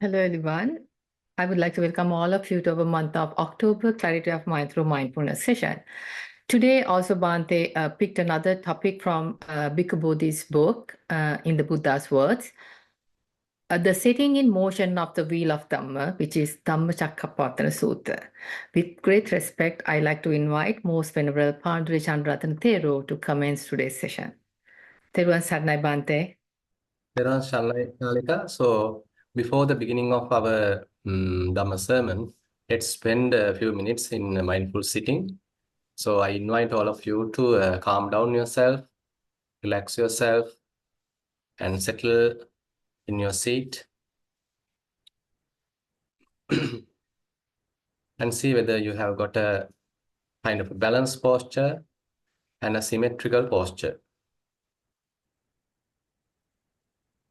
Hello, everyone. I would like to welcome all of you to our month of October Clarity of Mind through Mindfulness session. Today, also Bhante picked another topic from Bhikkhu Bodhi's book, In the Buddha's Words, the setting in motion of the wheel of Dhamma, which is DhammaChakka Sutta. With great respect, I like to invite Most Venerable Panadure Chandarathana Thero to commence today's session. Theruvan Sarnai Bhante. So, before the beginning of our Dhamma sermon, let's spend a few minutes in mindful sitting. So, I invite all of you to calm down yourself, relax yourself, and settle in your seat. And see whether you have got a kind of a balanced posture and a symmetrical posture.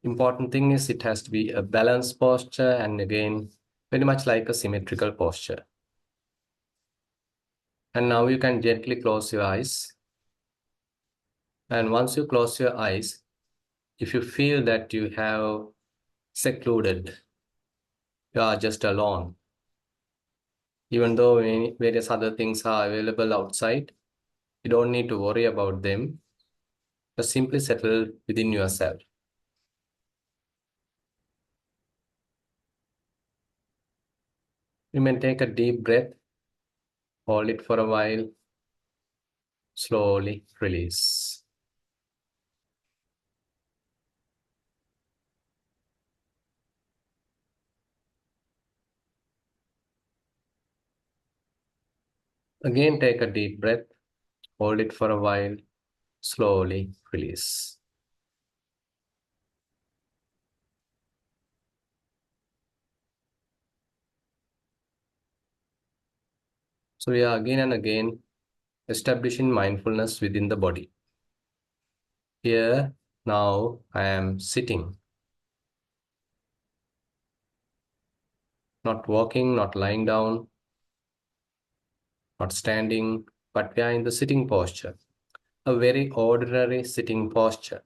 Important thing is it has to be a balanced posture and again, very much like a symmetrical posture. And now you can gently close your eyes. And once you close your eyes, if you feel that you have secluded, you are just alone, even though various other things are available outside, you don't need to worry about them. Just simply settle within yourself. You may take a deep breath, hold it for a while, slowly release. Again, take a deep breath, hold it for a while, slowly release. So we are again and again establishing mindfulness within the body. Here, now I am sitting. Not walking, not lying down, not standing, but we are in the sitting posture. A very ordinary sitting posture.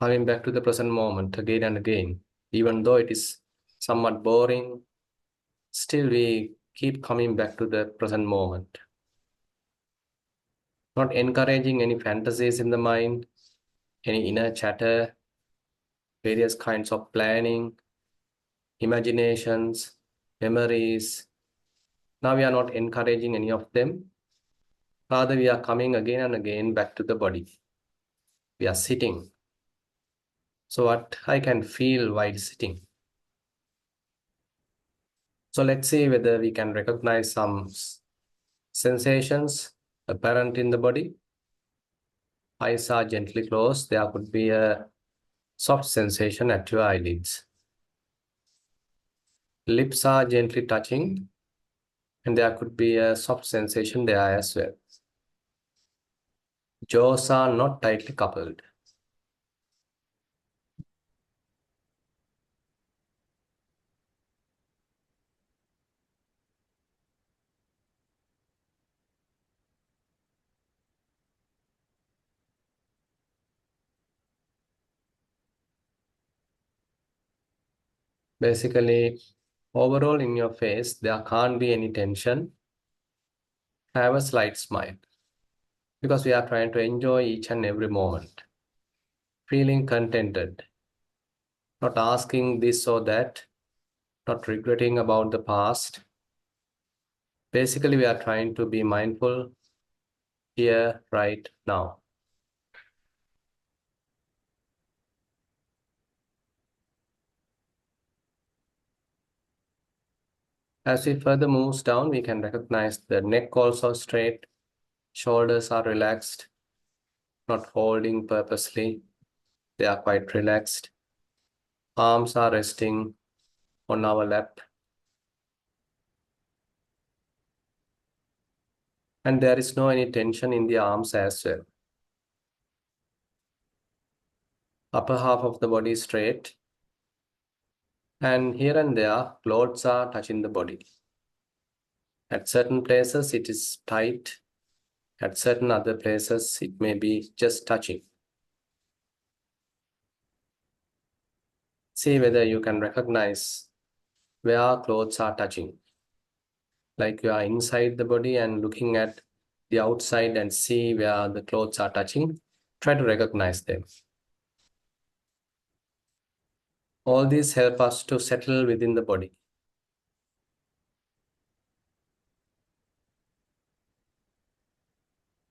Coming back to the present moment again and again. Even though it is somewhat boring, still we keep coming back to the present moment. Not encouraging any fantasies in the mind, any inner chatter, various kinds of planning, imaginations, memories. Now we are not encouraging any of them. Rather, we are coming again and again back to the body. We are sitting. So what I can feel while sitting. So let's see whether we can recognize some sensations apparent in the body. Eyes are gently closed. There could be a soft sensation at your eyelids. Lips are gently touching, and there could be a soft sensation there as well. Jaws are not tightly coupled. Basically, overall in your face, there can't be any tension. Have a slight smile because we are trying to enjoy each and every moment. Feeling contented, not asking this or that, not regretting about the past. Basically, we are trying to be mindful here, right now. As we further moves down, we can recognize the neck also straight, shoulders are relaxed, not holding purposely. They are quite relaxed. Arms are resting on our lap. And there is no any tension in the arms as well. Upper half of the body is straight. And here and there, clothes are touching the body. At certain places, it is tight. At certain other places, it may be just touching. See whether you can recognize where clothes are touching. Like you are inside the body and looking at the outside and see where the clothes are touching. Try to recognize them. All these help us to settle within the body.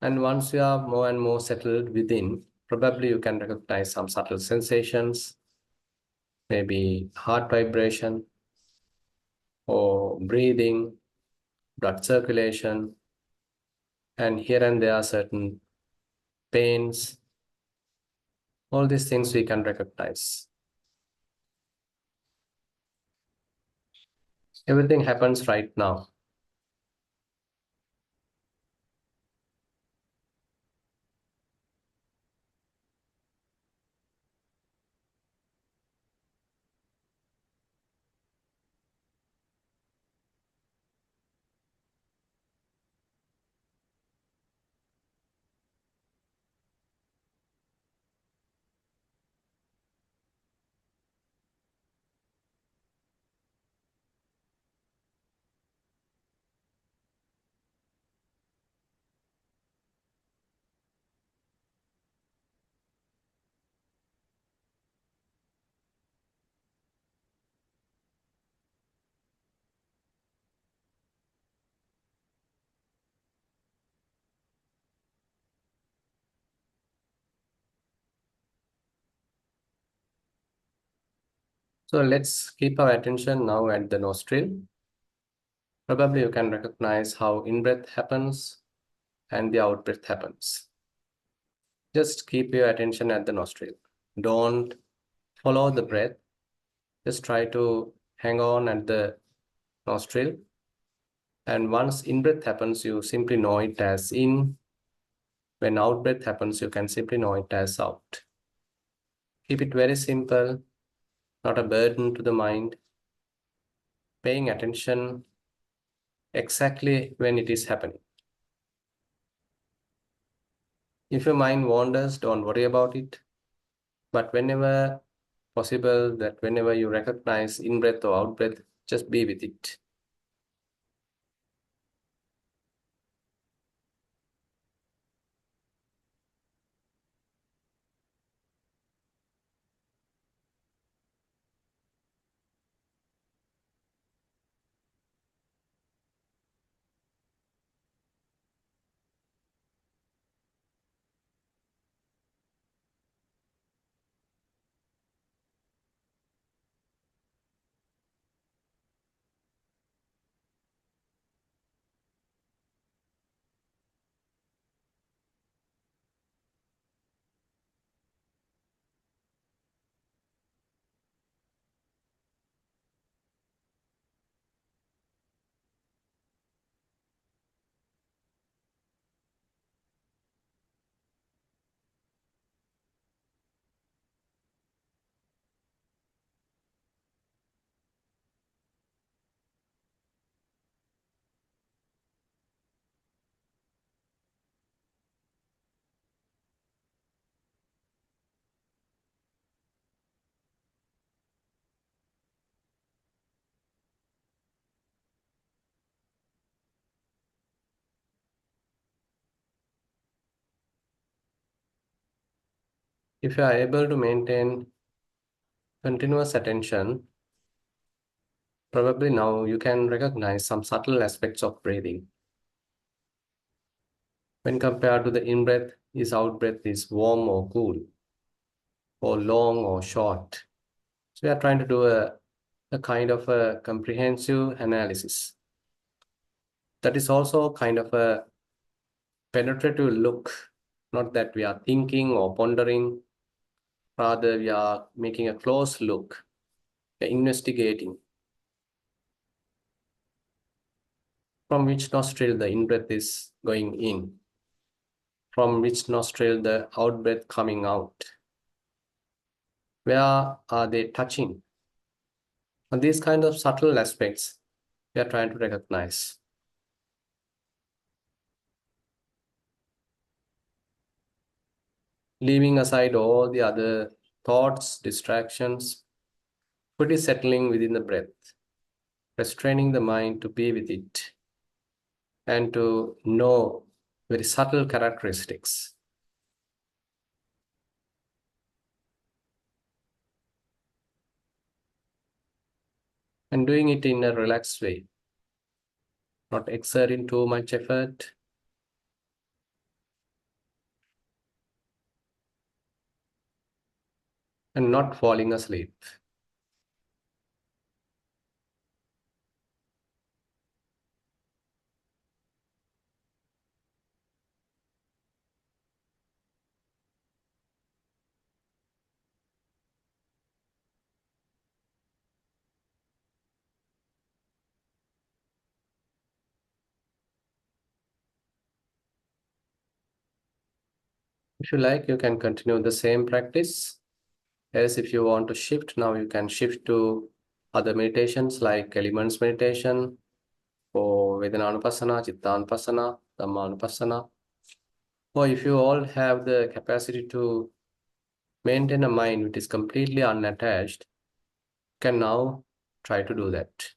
And once you are more and more settled within, probably you can recognize some subtle sensations, maybe heart vibration or breathing, blood circulation, and here and there certain pains. All these things we can recognize. Everything happens right now. So let's keep our attention now at the nostril. Probably you can recognize how in-breath happens and the out-breath happens. Just keep your attention at the nostril. Don't follow the breath. Just try to hang on at the nostril. And once in-breath happens, you simply know it as in. When out-breath happens, you can simply know it as out. Keep it very simple, not a burden to the mind. Paying attention exactly when it is happening. If your mind wanders, don't worry about it. But whenever possible, that whenever you recognize in-breath or out-breath, just be with it. If you are able to maintain continuous attention, probably now you can recognize some subtle aspects of breathing. When compared to the in-breath, is out-breath is warm or cool, or long or short. So we are trying to do a kind of a comprehensive analysis. That is also kind of a penetrative look, not that we are thinking or pondering, rather we are making a close look, we are investigating. From which nostril the in-breath is going in, from which nostril the out-breath coming out. Where are they touching? And these kind of subtle aspects we are trying to recognize. Leaving aside all the other thoughts, distractions, Food is settling within the breath, restraining the mind to be with it and to know very subtle characteristics. And doing it in a relaxed way, not exerting too much effort. And not falling asleep. If you like, you can continue the same practice. As if you want to shift, now you can shift to other meditations like elements meditation or Vedananupassana, Chittanupassana, Dhammanupassana. Or if you all have the capacity to maintain a mind which is completely unattached, you can now try to do that.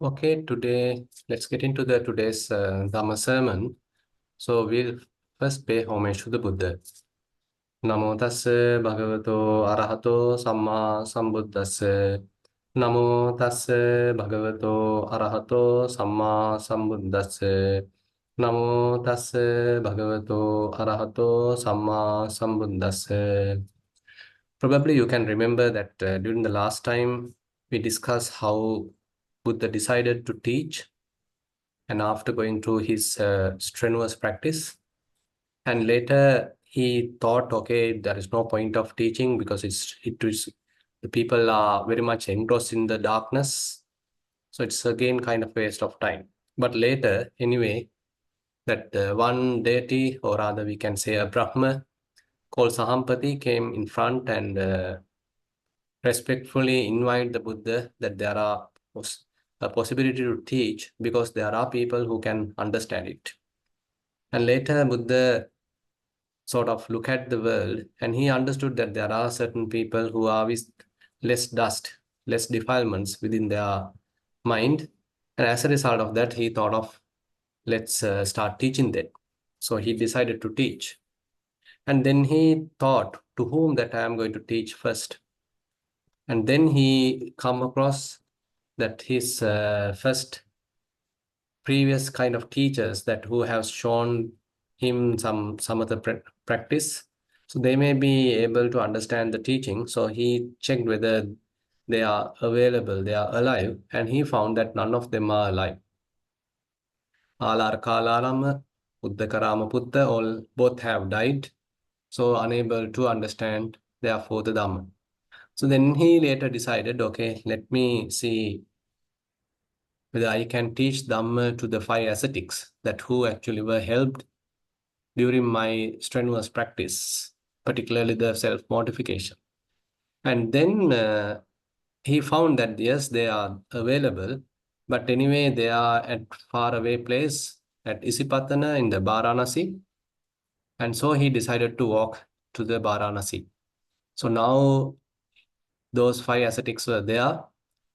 Okay, today let's get into today's Dhamma sermon. So we'll first pay homage to the Buddha. Namo tassa bhagavato arahato samma sambuddhassa. Namo tassa bhagavato arahato samma sambuddhassa. Namo tassa bhagavato arahato samma sambuddhassa. Probably you can remember that during the last time we discussed how Buddha decided to teach, and after going through his strenuous practice, and later he thought, okay, there is no point of teaching because the people are very much engrossed in the darkness, so it's again kind of waste of time. But later, anyway, that one deity, or rather we can say a Brahma called Sahampati, came in front and respectfully invite the Buddha that there are a possibility to teach because there are people who can understand it. And later Buddha sort of look at the world and he understood that there are certain people who are with less dust, less defilements within their mind. And as a result of that, he thought of, let's start teaching them. So he decided to teach. And then he thought to whom that I am going to teach first. And then he come across that his first previous kind of teachers that who have shown him some other practice. So they may be able to understand the teaching. So he checked whether they are available, they are alive, and he found that none of them are alive. Alar Kalarama, Uddakarama Putta, all both have died, so unable to understand, therefore, the Dhamma. So then he later decided, okay, let me see whether I can teach Dhamma to the 5 ascetics that who actually were helped during my strenuous practice, particularly the self-mortification. And then he found that yes, they are available, but anyway, they are at far away place at Isipatana in the Varanasi. And so he decided to walk to the Varanasi. So now those 5 ascetics were there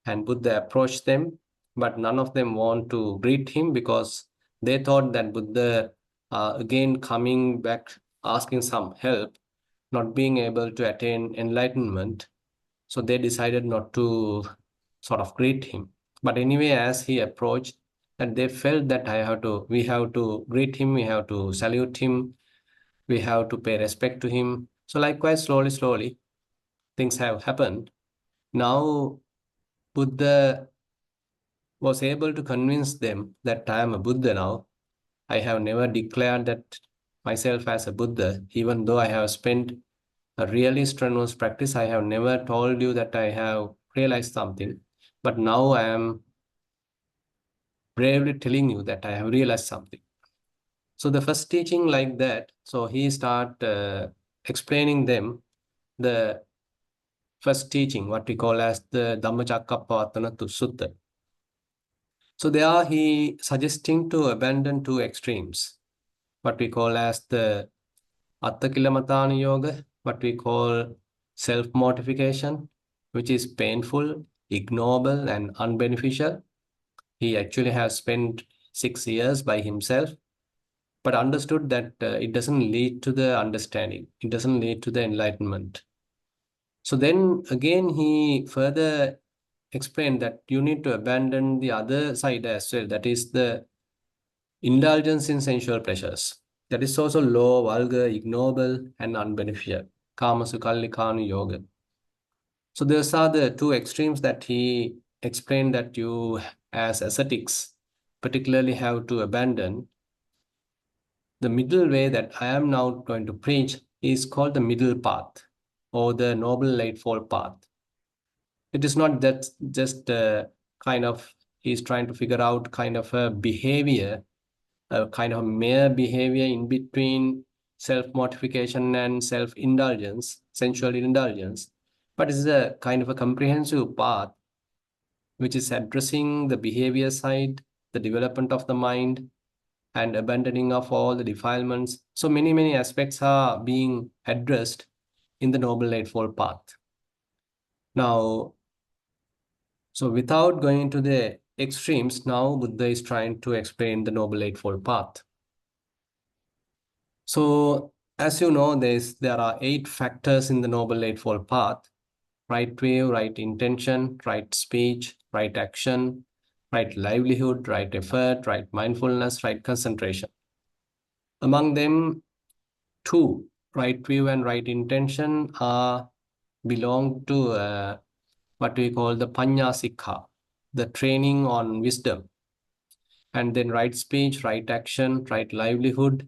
and Buddha approached them, but none of them want to greet him because they thought that Buddha again coming back asking some help, not being able to attain enlightenment. So they decided not to sort of greet him. But anyway, as he approached, and they felt that we have to greet him, we have to salute him, we have to pay respect to him. So likewise, slowly, things have happened. Now, Buddha was able to convince them that I am a Buddha now. I have never declared that myself as a Buddha, even though I have spent a really strenuous practice. I have never told you that I have realized something, but now I am bravely telling you that I have realized something. So the first teaching like that, so he start explaining them the first teaching, what we call as the DhammaChakka Sutta. So there he suggesting to abandon 2 extremes, what we call as the Attakilamatana Yoga, what we call self-mortification, which is painful, ignoble, and unbeneficial. He actually has spent 6 years by himself, but understood that it doesn't lead to the understanding. It doesn't lead to the enlightenment. So then again, he further explained that you need to abandon the other side as well. That is the indulgence in sensual pleasures. That is also low, vulgar, ignoble, and unbeneficial. Kamasukhallikanu yoga. So those are the 2 extremes that he explained that you as ascetics particularly have to abandon. The middle way that I am now going to preach is called the middle path or the Noble Eightfold Path. It is not that just kind of he's trying to figure out kind of a behavior, a kind of mere behavior in between self-mortification and self-indulgence, sensual indulgence, but it's a kind of a comprehensive path which is addressing the behavior side, the development of the mind, and abandoning of all the defilements. So many aspects are being addressed in the Noble Eightfold Path. Now, so without going into the extremes, now Buddha is trying to explain the Noble Eightfold Path. So as you know, there are 8 factors in the Noble Eightfold Path: right view, right intention, right speech, right action, right livelihood, right effort, right mindfulness, right concentration. Among them, 2, right view and right intention, belong to what we call the Panya Sikha, the training on wisdom. And then right speech, right action, right livelihood.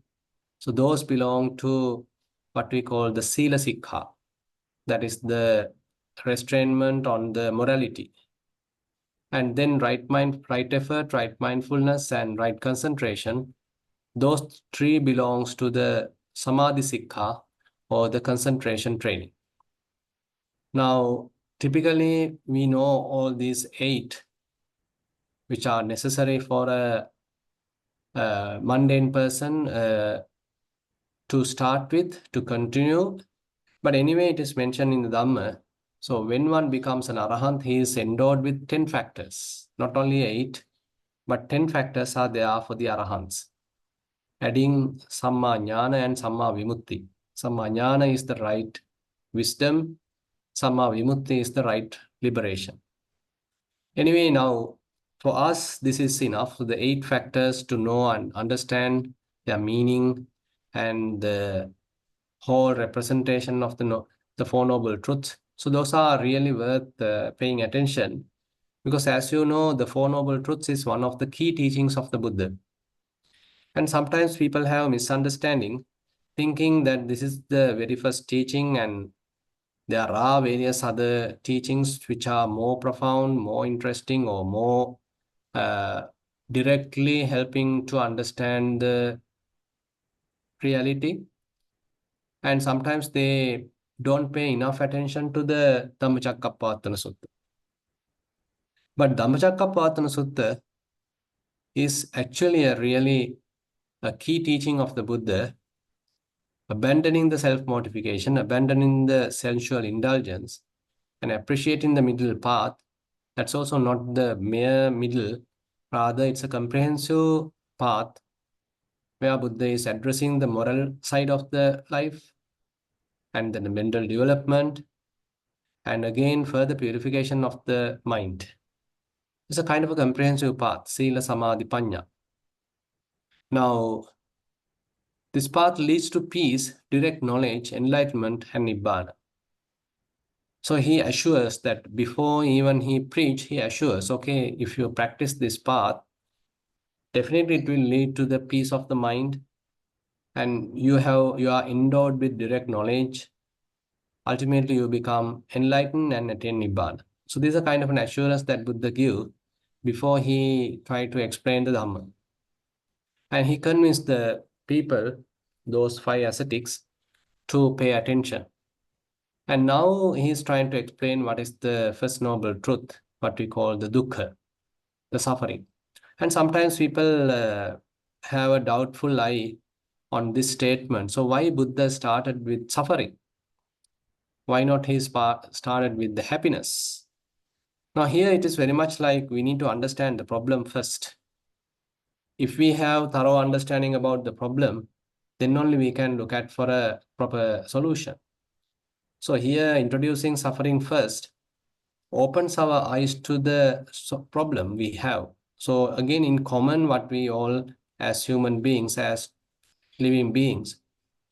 So those belong to what we call the Sila Sikha, that is the restrainment on the morality. And then right mind, right effort, right mindfulness, and right concentration, those 3 belongs to the Samadhi Sikha or the concentration training. Now, typically, we know all these 8 which are necessary for a mundane person to start with, to continue. But anyway, it is mentioned in the Dhamma. So when one becomes an Arahant, he is endowed with 10 factors, not only 8, but 10 factors are there for the Arahants. adding Samma Jnana and Samma Vimutti. Samma Jnana is the right wisdom, Samma Vimutti is the right liberation. Anyway, now for us, this is enough. So the 8 factors to know and understand their meaning and the whole representation of the Four Noble Truths. So those are really worth paying attention, because as you know, the Four Noble Truths is one of the key teachings of the Buddha. And sometimes people have misunderstanding, thinking that this is the very first teaching and there are various other teachings which are more profound, more interesting, or more directly helping to understand the reality. And sometimes they don't pay enough attention to the DhammaChakka Sutta. But DhammaChakka Sutta is actually a key teaching of the Buddha, abandoning the self-mortification, abandoning the sensual indulgence, and appreciating the middle path. That's also not the mere middle, rather it's a comprehensive path where Buddha is addressing the moral side of the life, and then the mental development, and again further purification of the mind. It's a kind of a comprehensive path, Sila Samadhi Panya. Now, this path leads to peace, direct knowledge, enlightenment, and Nibbana. So he assures that before even he preach, he assures, okay, if you practice this path, definitely it will lead to the peace of the mind, and you are endowed with direct knowledge. Ultimately, you become enlightened and attain Nibbana. So this is a kind of an assurance that Buddha gives before he tried to explain the Dhamma. And he convinced the people, those 5 ascetics, to pay attention. And now he's trying to explain what is the first noble truth, what we call the dukkha, the suffering. And sometimes people have a doubtful eye on this statement. So why Buddha started with suffering? Why not he started with the happiness? Now here it is very much like we need to understand the problem first. If we have thorough understanding about the problem, then only we can look at for a proper solution. So here introducing suffering first opens our eyes to the problem we have. So again, in common, what we all as human beings, as living beings,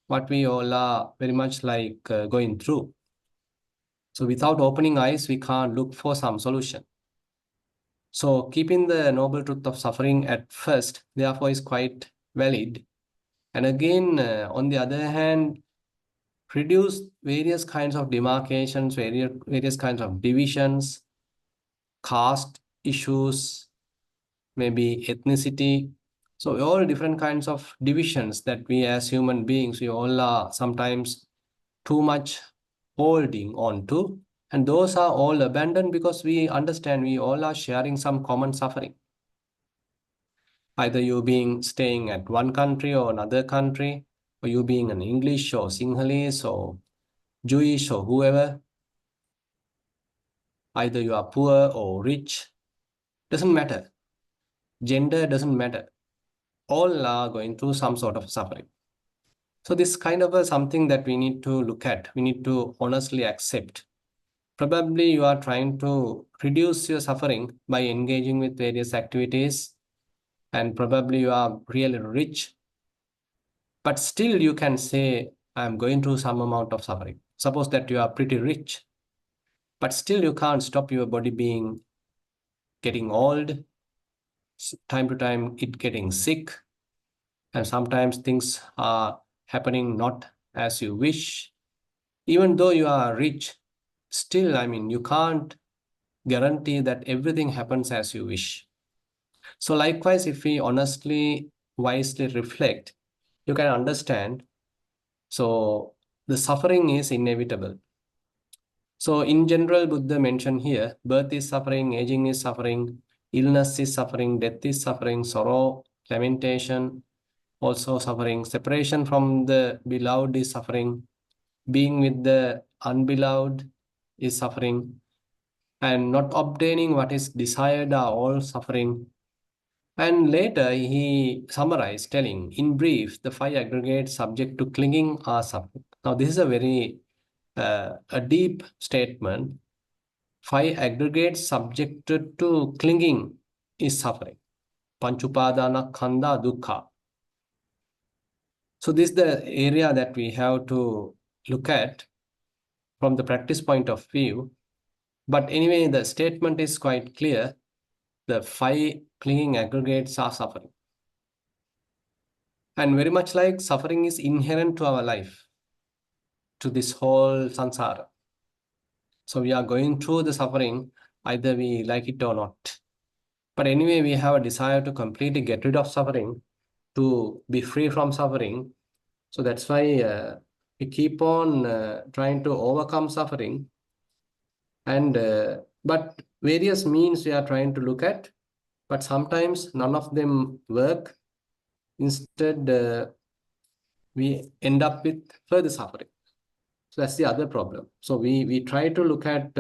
what we all are very much like going through. So without opening eyes, we can't look for some solution. So keeping the noble truth of suffering at first, therefore, is quite valid. And again, on the other hand, reduce various kinds of demarcations, various kinds of divisions, caste issues, maybe ethnicity. So all different kinds of divisions that we as human beings, we all are sometimes too much holding on to. And those are all abandoned because we understand we all are sharing some common suffering. Either you being staying at one country or another country, or you being an English or Sinhalese or Jewish or whoever. Either you are poor or rich, doesn't matter. Gender doesn't matter. All are going through some sort of suffering. So this kind of something that we need to look at. We need to honestly accept. Probably you are trying to reduce your suffering by engaging with various activities, and probably you are really rich, but still you can say, I'm going through some amount of suffering. Suppose that you are pretty rich, but still you can't stop your body getting old, time to time it getting sick, and sometimes things are happening not as you wish. Even though you are rich, still, you can't guarantee that everything happens as you wish. So likewise, if we honestly, wisely reflect, you can understand. So the suffering is inevitable. So in general, Buddha mentioned here, birth is suffering, aging is suffering, illness is suffering, death is suffering, sorrow, lamentation, also suffering, separation from the beloved is suffering, being with the unbeloved is suffering, and not obtaining what is desired are all suffering. And later he summarized, telling, in brief, the 5 aggregates subject to clinging are suffering. Now, this is a very a deep statement. 5 aggregates subjected to clinging is suffering. Panchupadana khanda dukkha. So this is the area that we have to look at from the practice point of view. But anyway, the statement is quite clear. The 5 clinging aggregates are suffering. And very much like suffering is inherent to our life, to this whole samsara. So we are going through the suffering, either we like it or not. But anyway, we have a desire to completely get rid of suffering, to be free from suffering. So that's why we keep on trying to overcome suffering. And but various means we are trying to look at, but sometimes none of them work. Instead, we end up with further suffering. So that's the other problem. So we try to look at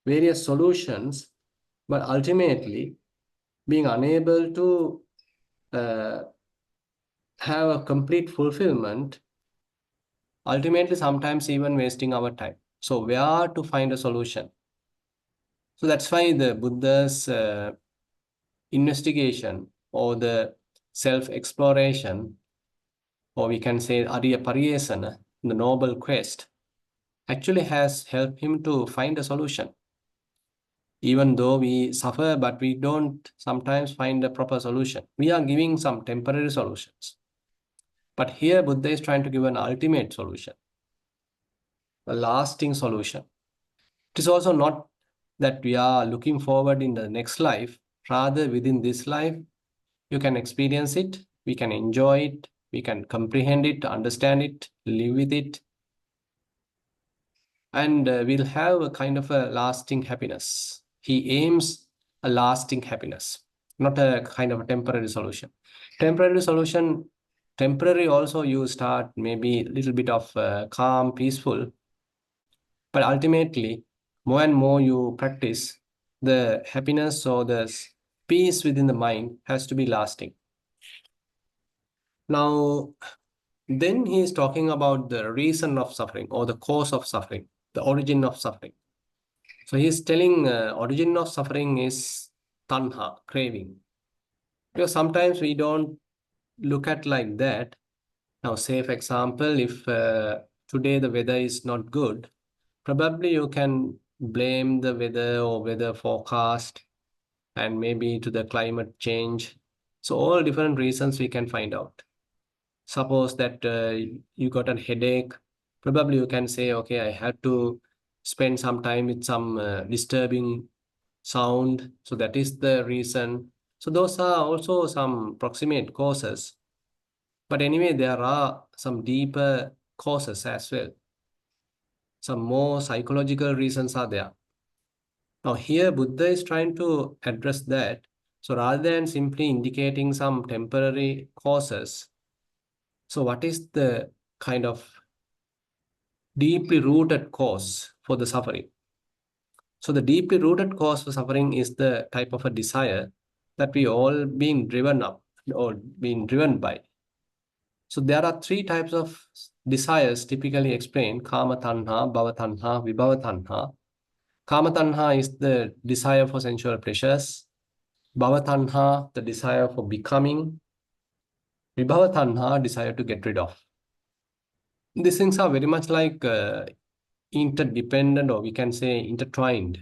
various solutions, but ultimately being unable to have a complete fulfillment, ultimately sometimes even wasting our time. So where to find a solution? So that's why the Buddha's investigation or the self-exploration, or we can say Arya Pariyesana, the noble quest, actually has helped him to find a solution. Even though we suffer, but we don't sometimes find a proper solution. We are giving some temporary solutions. But here Buddha is trying to give an ultimate solution, a lasting solution. It is also not that we are looking forward in the next life, rather within this life, you can experience it, we can enjoy it, we can comprehend it, understand it, live with it, and we'll have a kind of a lasting happiness. He aims a lasting happiness, not a kind of a temporary solution. Temporary solution, temporary also you start maybe a little bit of calm, peaceful, but ultimately, more and more you practice, the happiness or the peace within the mind has to be lasting. Now, then he is talking about the reason of suffering or the cause of suffering, the origin of suffering. So he is telling origin of suffering is tanha, craving. Because sometimes we don't look at like that. Now, say for example, if today the weather is not good, probably you can blame the weather or weather forecast and maybe to the climate change. So all different reasons we can find out. Suppose that you got a headache, probably you can say, okay, I had to spend some time with some disturbing sound. So that is the reason. So those are also some proximate causes. But anyway, there are some deeper causes as well. Some more psychological reasons are there. Now here Buddha is trying to address that. So rather than simply indicating some temporary causes, so what is the kind of deeply rooted cause for the suffering? So the deeply rooted cause for suffering is the type of a desire that we all been driven up or been driven by. So there are 3 types of desires typically explained: kama tanha, bhava tanha, vibhava tanha. Kama tanha is the desire for sensual pleasures. Bhava tanha, the desire for becoming. Vibhava tanha, desire to get rid of. These things are very much like interdependent, or we can say intertwined.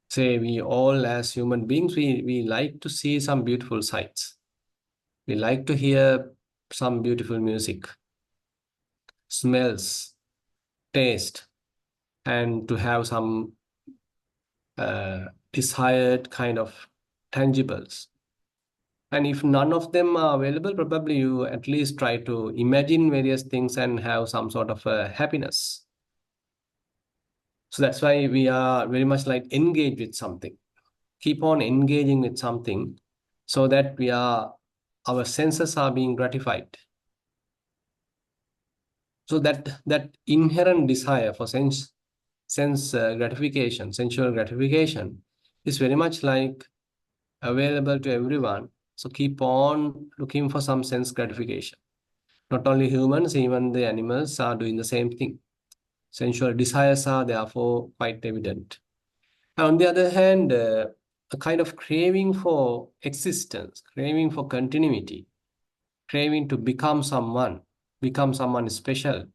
Say we all as human beings, we like to see some beautiful sights. We like to hear some beautiful music, smells, taste, and to have some desired kind of tangibles. And if none of them are available, probably you at least try to imagine various things and have some sort of happiness. So that's why we are very much like engaged with something. Keep on engaging with something so that our senses are being gratified. So that inherent desire for sense gratification, sensual gratification, is very much like available to everyone. So keep on looking for some sense gratification. Not only humans, even the animals are doing the same thing. Sensual desires are therefore quite evident. On the other hand, a kind of craving for existence, craving for continuity, craving to become someone special.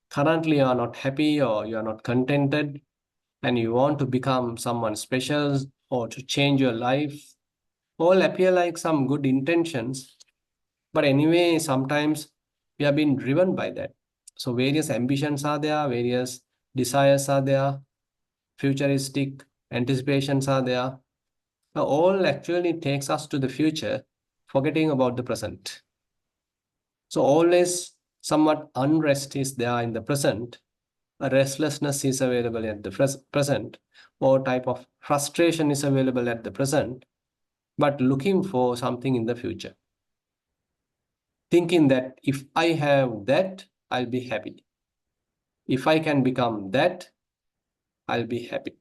Currently, you are not happy or you are not contented, and you want to become someone special or to change your life, all appear like some good intentions. But anyway, sometimes we are being driven by that. So various ambitions are there, various desires are there, futuristic anticipations are there. Now, all actually takes us to the future, forgetting about the present. So always somewhat unrest is there in the present. A restlessness is available at the present, or type of frustration is available at the present, but looking for something in the future. Thinking that if I have that, I'll be happy. If I can become that, I'll be happy.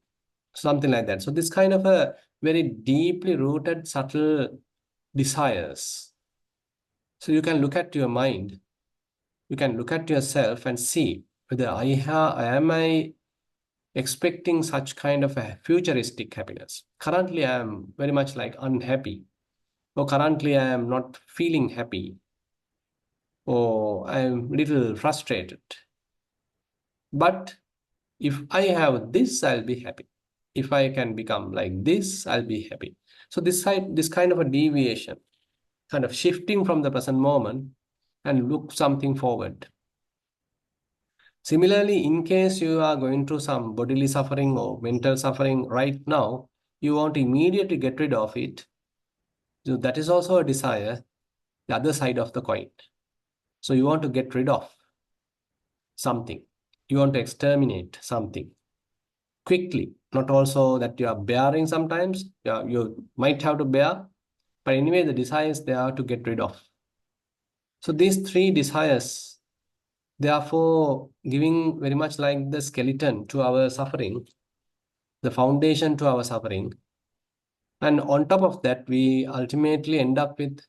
Something like that. So this kind of a very deeply rooted, subtle desires. So you can look at your mind, you can look at yourself and see whether am I expecting such kind of a futuristic happiness. Currently, I am very much like unhappy, or currently I am not feeling happy, or I am little frustrated. But if I have this, I'll be happy. If I can become like this, I'll be happy. So this kind of a deviation, kind of shifting from the present moment and look something forward. Similarly, in case you are going through some bodily suffering or mental suffering right now, you want to immediately get rid of it. So that is also a desire, the other side of the coin. So you want to get rid of something. You want to exterminate something quickly. Not also that you are bearing sometimes. You might have to bear. But anyway, the desire is there to get rid of. So these three desires, therefore, giving very much like the skeleton to our suffering, the foundation to our suffering. And on top of that, we ultimately end up with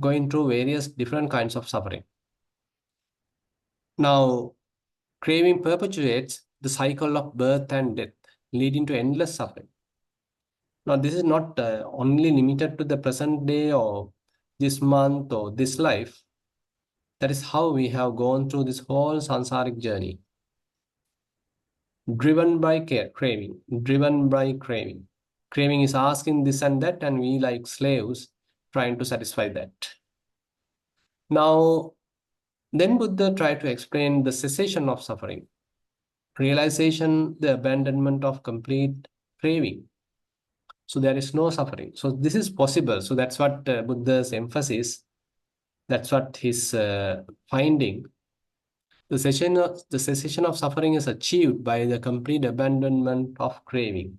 going through various different kinds of suffering. Now, craving perpetuates the cycle of birth and death, leading to endless suffering. Now, this is not only limited to the present day or this month or this life. That is how we have gone through this whole sansaric journey. Driven by craving, driven by craving. Craving is asking this and that, and we like slaves trying to satisfy that. Now, then Buddha tried to explain the cessation of suffering, realization, the abandonment of complete craving. So there is no suffering. So this is possible. So that's what Buddha's emphasis, that's what his finding. The cessation of suffering is achieved by the complete abandonment of craving.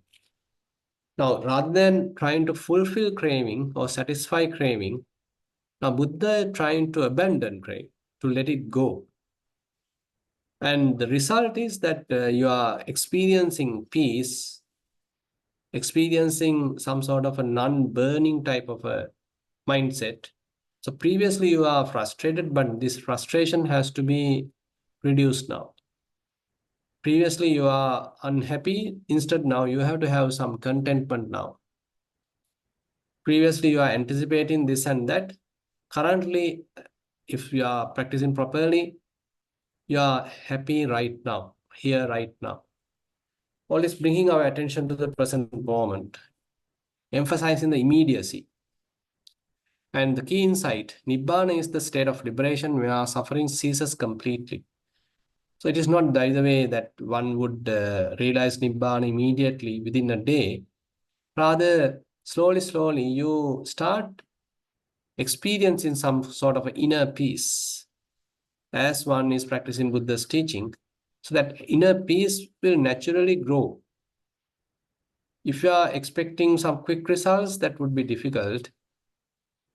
Now, rather than trying to fulfill craving or satisfy craving, now Buddha is trying to abandon craving, to let it go. And the result is that you are experiencing peace, experiencing some sort of a non-burning type of a mindset. So previously you are frustrated, but this frustration has to be reduced now. Previously you are unhappy, instead now you have to have some contentment now. Previously you are anticipating this and that. Currently, if you are practicing properly, you are happy right now, here right now. All this bringing our attention to the present moment, emphasizing the immediacy. And the key insight, Nibbana is the state of liberation where suffering ceases completely. So it is not by the way that one would realize Nibbana immediately within a day. Rather, slowly, you start experiencing some sort of inner peace as one is practicing Buddha's teaching. So that inner peace will naturally grow. If you are expecting some quick results, that would be difficult.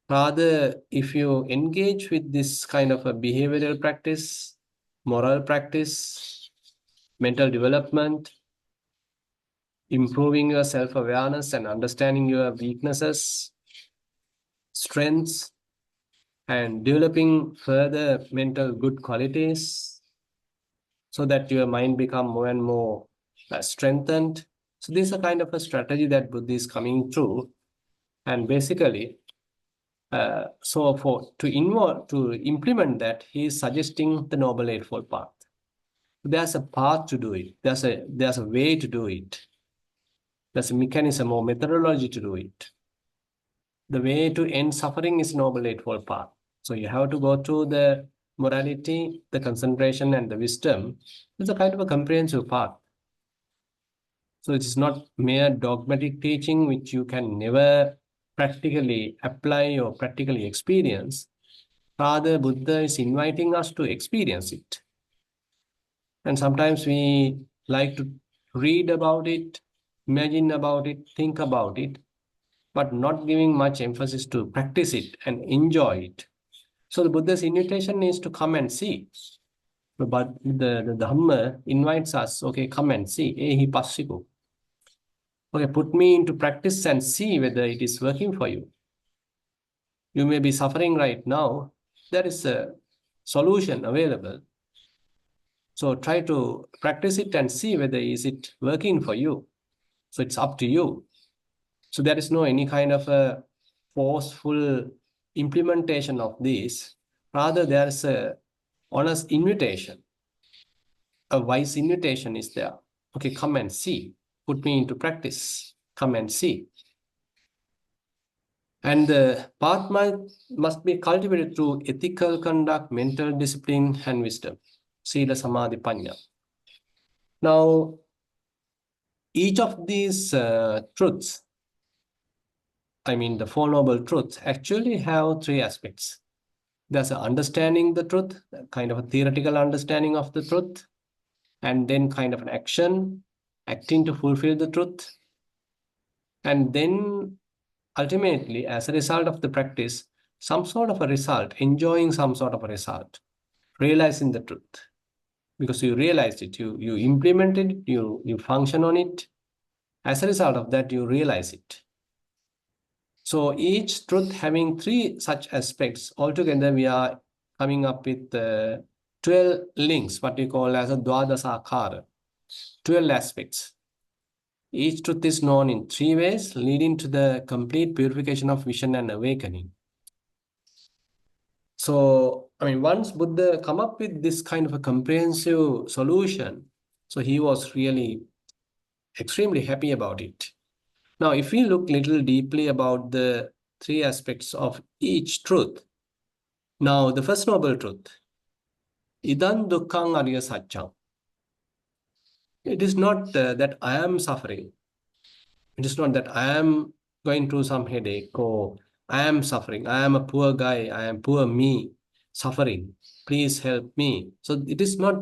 Rather, if you engage with this kind of a behavioral practice, moral practice, mental development, improving your self-awareness and understanding your weaknesses, strengths, and developing further mental good qualities so that your mind become more and more strengthened. So this is a kind of a strategy that Buddha is coming through. And basically, to implement that, he is suggesting the Noble Eightfold Path. There's a path to do it. There's a way to do it. There's a mechanism or methodology to do it. The way to end suffering is Noble Eightfold Path. So you have to go through the morality, the concentration, and the wisdom. It's a kind of a comprehensive path. So it is not mere dogmatic teaching which you can never practically apply or practically experience. Rather, Buddha is inviting us to experience it. And sometimes we like to read about it, imagine about it, think about it, but not giving much emphasis to practice it and enjoy it. So the Buddha's invitation is to come and see. But the Dhamma invites us, okay, come and see. Ehi passiku. Okay, put me into practice and see whether it is working for you. You may be suffering right now. There is a solution available. So try to practice it and see whether is it working for you. So it's up to you. So there is no any kind of a forceful implementation of this. Rather, there is a honest invitation. A wise invitation is there. Okay, come and see. Put me into practice. Come and see. And the path must be cultivated through ethical conduct, mental discipline, and wisdom. Sila, Samadhi, Panya. Now, each of these truths, I mean the Four Noble Truths, actually have three aspects. There's understanding the truth, kind of a theoretical understanding of the truth, and then kind of an action, acting to fulfill the truth. And then ultimately, as a result of the practice, some sort of a result, enjoying some sort of a result, realizing the truth. Because you realized it, you implemented it, you function on it. As a result of that, you realize it. So each truth having three such aspects, altogether we are coming up with 12 links, what we call as a Dwadasakara, 12 aspects. Each truth is known in three ways, leading to the complete purification of vision and awakening. So, I mean, once Buddha come up with this kind of a comprehensive solution, so he was really extremely happy about it. Now, if we look little deeply about the three aspects of each truth, now the first noble truth, Idam Dukkhang Arya Satcham. It is not that I am suffering. It is not that I am going through some headache or I am suffering. I am a poor guy. I am poor me, suffering. Please help me. So it is not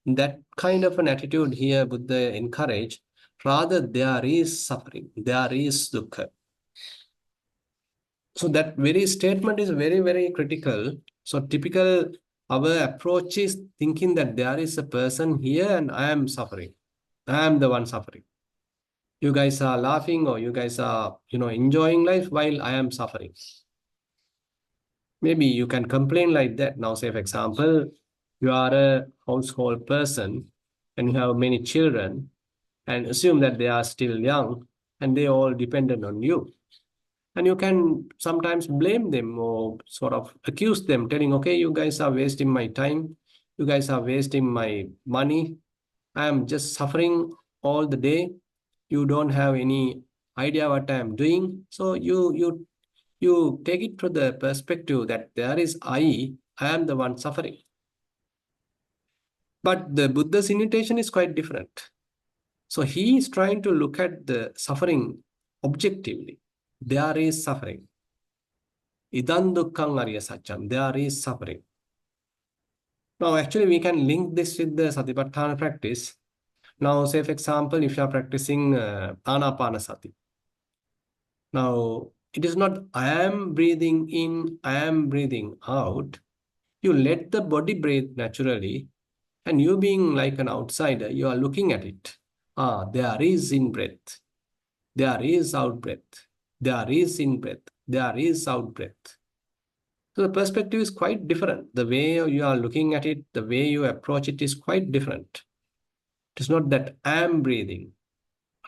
that kind of an attitude here Buddha encourage. Rather, there is suffering. There is dukkha. So that very statement is very, very critical. So typical, our approach is thinking that there is a person here and I am suffering. I am the one suffering. You guys are laughing or you guys are, enjoying life while I am suffering. Maybe you can complain like that. Now, say, for example, you are a household person and you have many children and assume that they are still young and they all dependent on you. And you can sometimes blame them or sort of accuse them, telling, okay, you guys are wasting my time. You guys are wasting my money. I am just suffering all the day. You don't have any idea what I am doing. So you take it to the perspective that there is I am the one suffering. But the Buddha's invitation is quite different. So he is trying to look at the suffering objectively. There is suffering. Idam Dukkhang Arya Satcham. There is suffering. Now, actually, we can link this with the Satipatthana practice. Now, say, for example, if you are practicing Anapanasati. Now, it is not I am breathing in, I am breathing out. You let the body breathe naturally, and you being like an outsider, you are looking at it. there is in-breath, there is out-breath, there is in-breath, there is out-breath. So the perspective is quite different. The way you are looking at it, the way you approach it is quite different. It is not that I am breathing.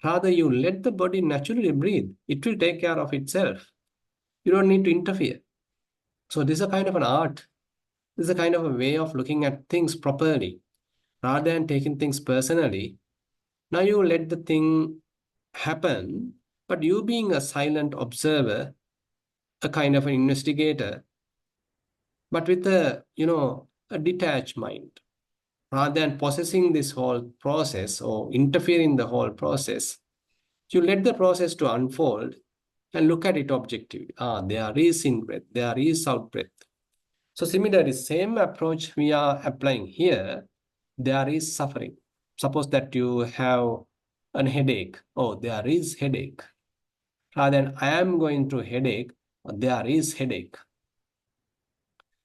Rather, you let the body naturally breathe. It will take care of itself. You don't need to interfere. So this is a kind of an art. This is a kind of a way of looking at things properly. Rather than taking things personally, now you let the thing happen, but you being a silent observer, a kind of an investigator, but with a, a detached mind. Rather than possessing this whole process or interfering in the whole process, you let the process to unfold and look at it objectively. There is in-breath, there is out-breath. So similarly, same approach we are applying here. There is suffering. Suppose that you have a headache. There is headache. Rather than I am going through headache, there is headache.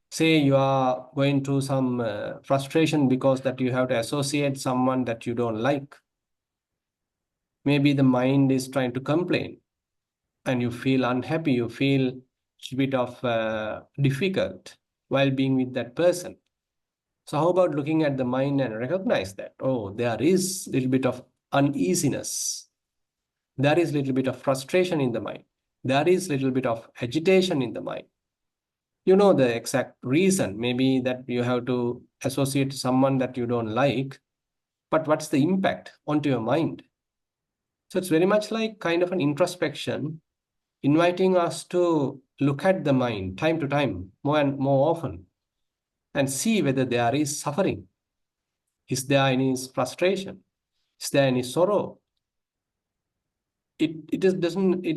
Say you are going through some frustration because that you have to associate someone that you don't like. Maybe the mind is trying to complain and you feel unhappy, you feel a bit of difficult while being with that person. So how about looking at the mind and recognize that, there is a little bit of uneasiness. There is a little bit of frustration in the mind. There is a little bit of agitation in the mind. You know the exact reason, maybe that you have to associate someone that you don't like, but what's the impact onto your mind? So it's very much like kind of an introspection, inviting us to look at the mind time to time, more and more often, and see whether there is suffering. Is there any frustration? Is there any sorrow? It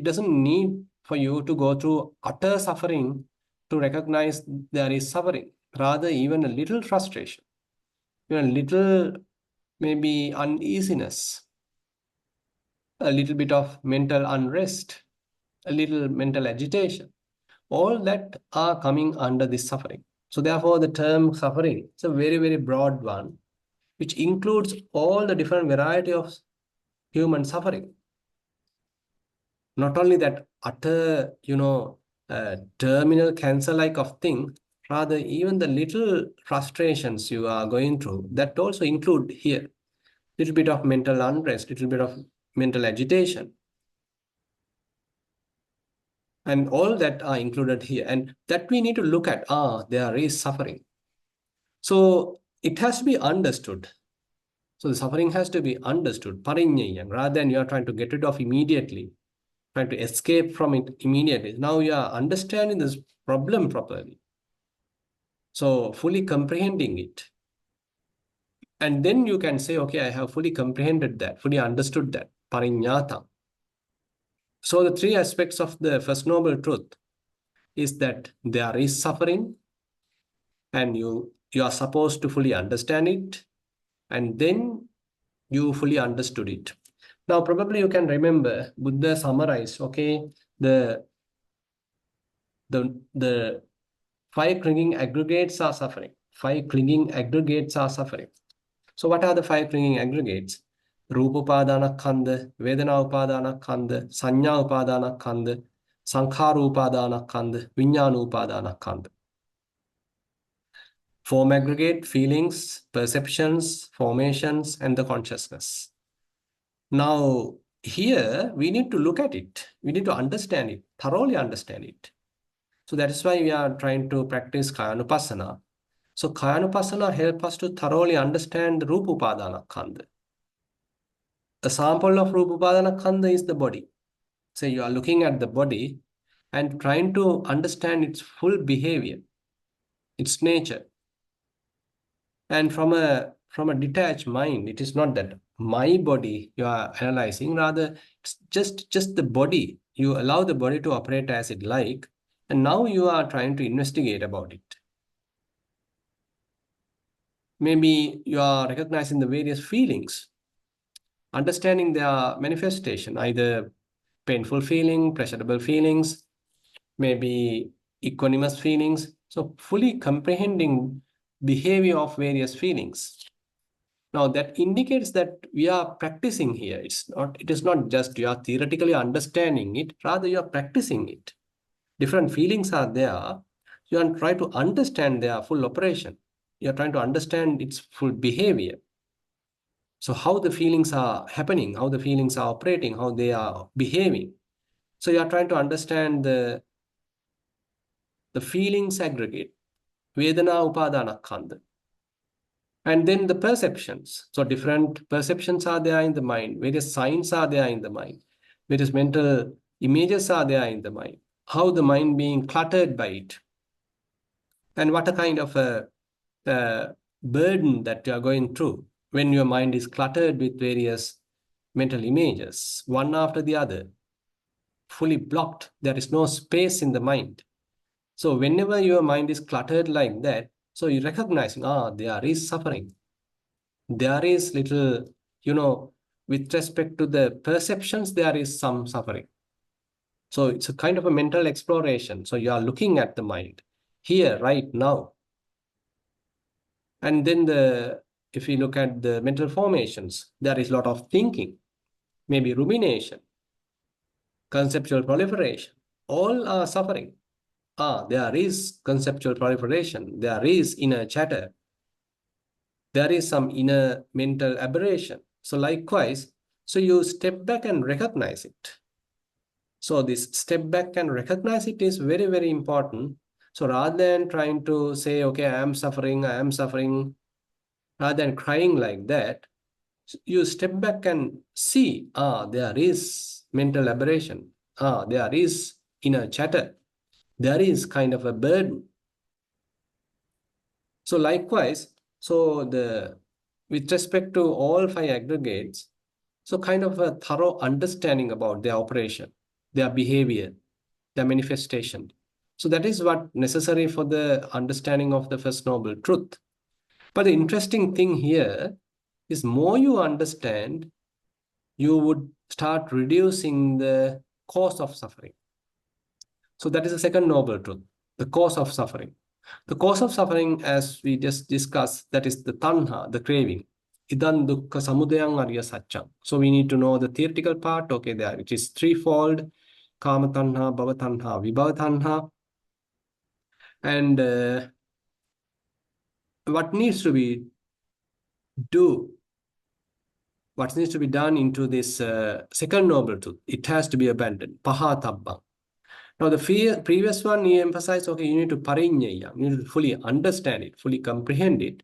doesn't need for you to go through utter suffering to recognize there is suffering. Rather, even a little frustration, even a little maybe uneasiness, a little bit of mental unrest, a little mental agitation, all that are coming under this suffering. So therefore, the term suffering is a very, very broad one, which includes all the different variety of human suffering. Not only that utter, terminal cancer-like of thing, rather even the little frustrations you are going through, that also include here. Little bit of mental unrest, little bit of mental agitation. And all that are included here. And that we need to look at, there is suffering. So it has to be understood. So the suffering has to be understood, pariññayam, rather than you are trying to get rid of immediately, trying to escape from it immediately. Now you are understanding this problem properly. So fully comprehending it. And then you can say, okay, I have fully comprehended that, fully understood that, pariññātam. So the three aspects of the First Noble Truth is that there is suffering and you are supposed to fully understand it, and then you fully understood it. Now, probably you can remember Buddha summarized, okay, the five clinging aggregates are suffering. Five clinging aggregates are suffering. So what are the five clinging aggregates? Rupa upadana-khandha, Vedana upadana-khandha, Sanya upadana-khandha, Sankhara upadana-khandha, Vijñāna upadana-khandha. Form aggregate, feelings, perceptions, formations, and the consciousness. Now, here we need to look at it. We need to understand it, thoroughly understand it. So that is why we are trying to practice Kayanupassana. So Kayanupassana helps us to thoroughly understand the Rupa upadana khandha. A sample of Rupa upadana khandha is the body. So you are looking at the body and trying to understand its full behavior, its nature. And from a detached mind, it is not that my body you are analyzing, rather it's just the body. You allow the body to operate as it like, and now you are trying to investigate about it. Maybe you are recognizing the various feelings, understanding their manifestation, either painful feeling, pleasurable feelings, maybe equanimous feelings. So fully comprehending behavior of various feelings. Now that indicates that we are practicing here. It is not just you are theoretically understanding it, rather you are practicing it. Different feelings are there. You are trying to understand their full operation. You are trying to understand its full behavior. So how the feelings are happening, how the feelings are operating, how they are behaving. So you are trying to understand the feelings aggregate, Vedana Upadana Khanda. And then the perceptions. So different perceptions are there in the mind. Various signs are there in the mind. Various mental images are there in the mind. How the mind being cluttered by it. And what a kind of a burden that you are going through when your mind is cluttered with various mental images, one after the other, fully blocked. There is no space in the mind. So whenever your mind is cluttered like that, so you recognize, there is suffering. There is little, with respect to the perceptions, there is some suffering. So it's a kind of a mental exploration. So you are looking at the mind here, right now. And then if you look at the mental formations, there is a lot of thinking, maybe rumination, conceptual proliferation. All are suffering. There is conceptual proliferation. There is inner chatter. There is some inner mental aberration. So likewise, so you step back and recognize it. So this step back and recognize it is very, very important. So rather than trying to say, okay, I am suffering, rather than crying like that, you step back and see, there is mental aberration. There is inner chatter. There is kind of a burden. So likewise, with respect to all five aggregates, so kind of a thorough understanding about their operation, their behavior, their manifestation. So that is what necessary for the understanding of the First Noble Truth. But the interesting thing here is more you understand, you would start reducing the cause of suffering. So that is the second noble truth, the cause of suffering. The cause of suffering, as we just discussed, that is the tanha, the craving. Idan dukkha samudayam arya satcham. So we need to know the theoretical part. Okay, there it is threefold: kama tanha, bhava tanha, vibhava tanha. And what needs to be done into this second noble truth? It has to be abandoned. Pahatabba. Now, the previous one, he emphasized, okay, you need to parinyaya, you need to fully understand it, fully comprehend it.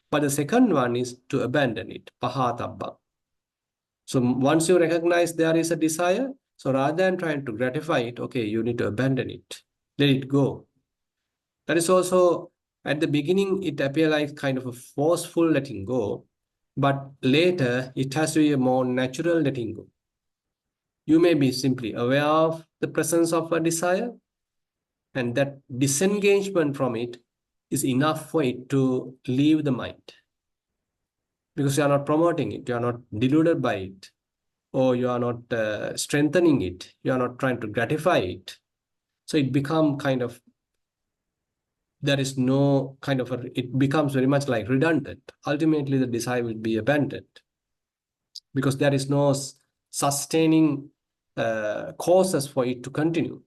But the second one is to abandon it, pahatabba. So once you recognize there is a desire, so rather than trying to gratify it, okay, you need to abandon it, let it go. That is also, at the beginning, it appears like kind of a forceful letting go, but later it has to be a more natural letting go. You may be simply aware of the presence of a desire, and that disengagement from it is enough for it to leave the mind. Because you are not promoting it, you are not deluded by it, or you are not strengthening it, you are not trying to gratify it. So it becomes kind of, it becomes very much like redundant. Ultimately, the desire will be abandoned because there is no sustaining causes for it to continue.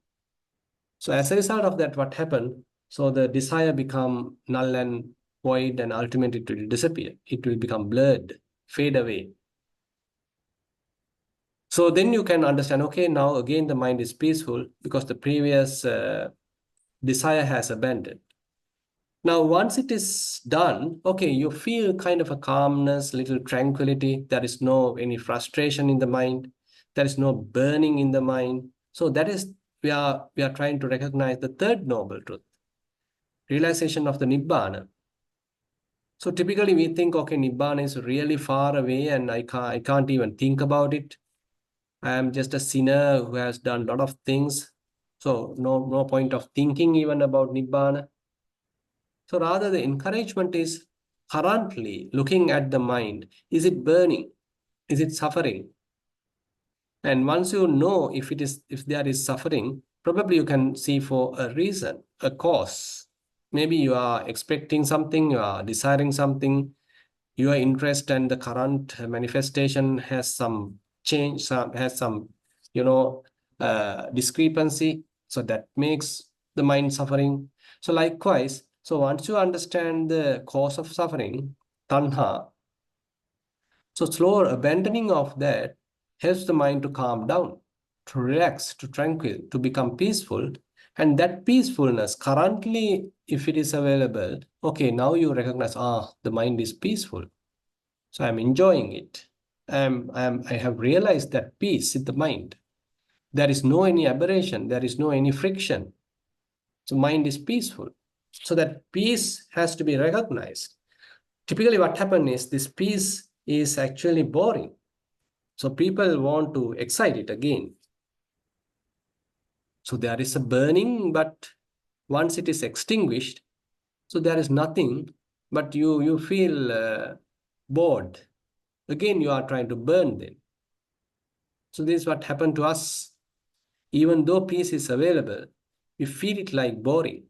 So as a result of that, what happened? So the desire become null and void, and ultimately it will disappear. It will become blurred, fade away. So then you can understand, okay, now again the mind is peaceful because the previous desire has abandoned. Now, once it is done, okay, you feel kind of a calmness, little tranquility. There is no any frustration in the mind. There is no burning in the mind. So that is, we are trying to recognize the third noble truth, realization of the Nibbana. So typically we think, okay, Nibbana is really far away and I can't even think about it. I am just a sinner who has done a lot of things. So no point of thinking even about Nibbana. So rather the encouragement is currently looking at the mind. Is it burning? Is it suffering? And once you know if there is suffering, probably you can see for a reason, a cause. Maybe you are expecting something, you are desiring something, your interest and the current manifestation has some change, has some, discrepancy. So that makes the mind suffering. So likewise, so once you understand the cause of suffering, tanha, so slower abandoning of that helps the mind to calm down, to relax, to tranquil, to become peaceful. And that peacefulness, currently, if it is available, okay, now you recognize, the mind is peaceful. So I'm enjoying it. I have realized that peace in the mind. There is no any aberration. There is no any friction. So mind is peaceful. So that peace has to be recognized. Typically what happens is this peace is actually boring. So people want to excite it again. So there is a burning, but once it is extinguished, so there is nothing, but you feel bored. Again, you are trying to burn then. So this is what happened to us. Even though peace is available, we feel it like boring.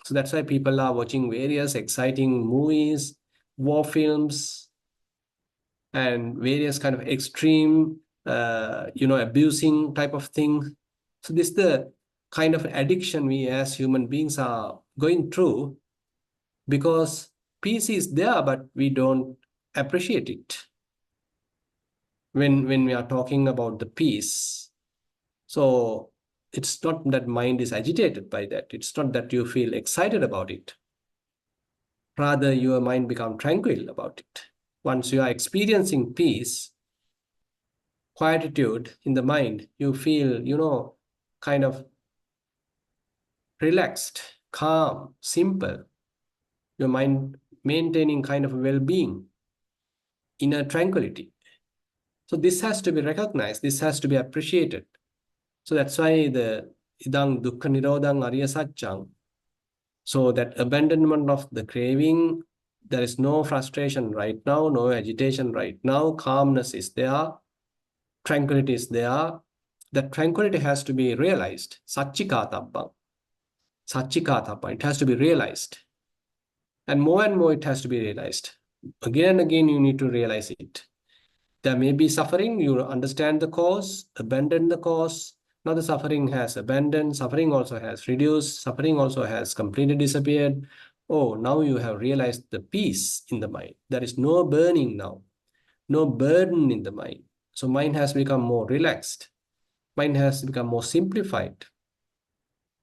So that's why people are watching various exciting movies, war films, and various kind of extreme, abusing type of thing. So this is the kind of addiction we as human beings are going through, because peace is there, but we don't appreciate it. When we are talking about the peace, so it's not that mind is agitated by that. It's not that you feel excited about it. Rather, your mind becomes tranquil about it. Once you are experiencing peace, quietude in the mind, you feel, kind of relaxed, calm, simple. Your mind maintaining kind of well-being, inner tranquility. So this has to be recognized. This has to be appreciated. So that's why the idang dukkha nirodhang ariya satchang. So that abandonment of the craving, there is no frustration right now, no agitation right now, calmness is there, tranquility is there. That tranquility has to be realized. Satchikatappam. Satchikatappam. It has to be realized. And more it has to be realized. Again and again, you need to realize it. There may be suffering, you understand the cause, abandon the cause. Now the suffering has abandoned, suffering also has reduced, suffering also has completely disappeared. Oh, now you have realized the peace in the mind. There is no burning now, no burden in the mind. So mind has become more relaxed. Mind has become more simplified.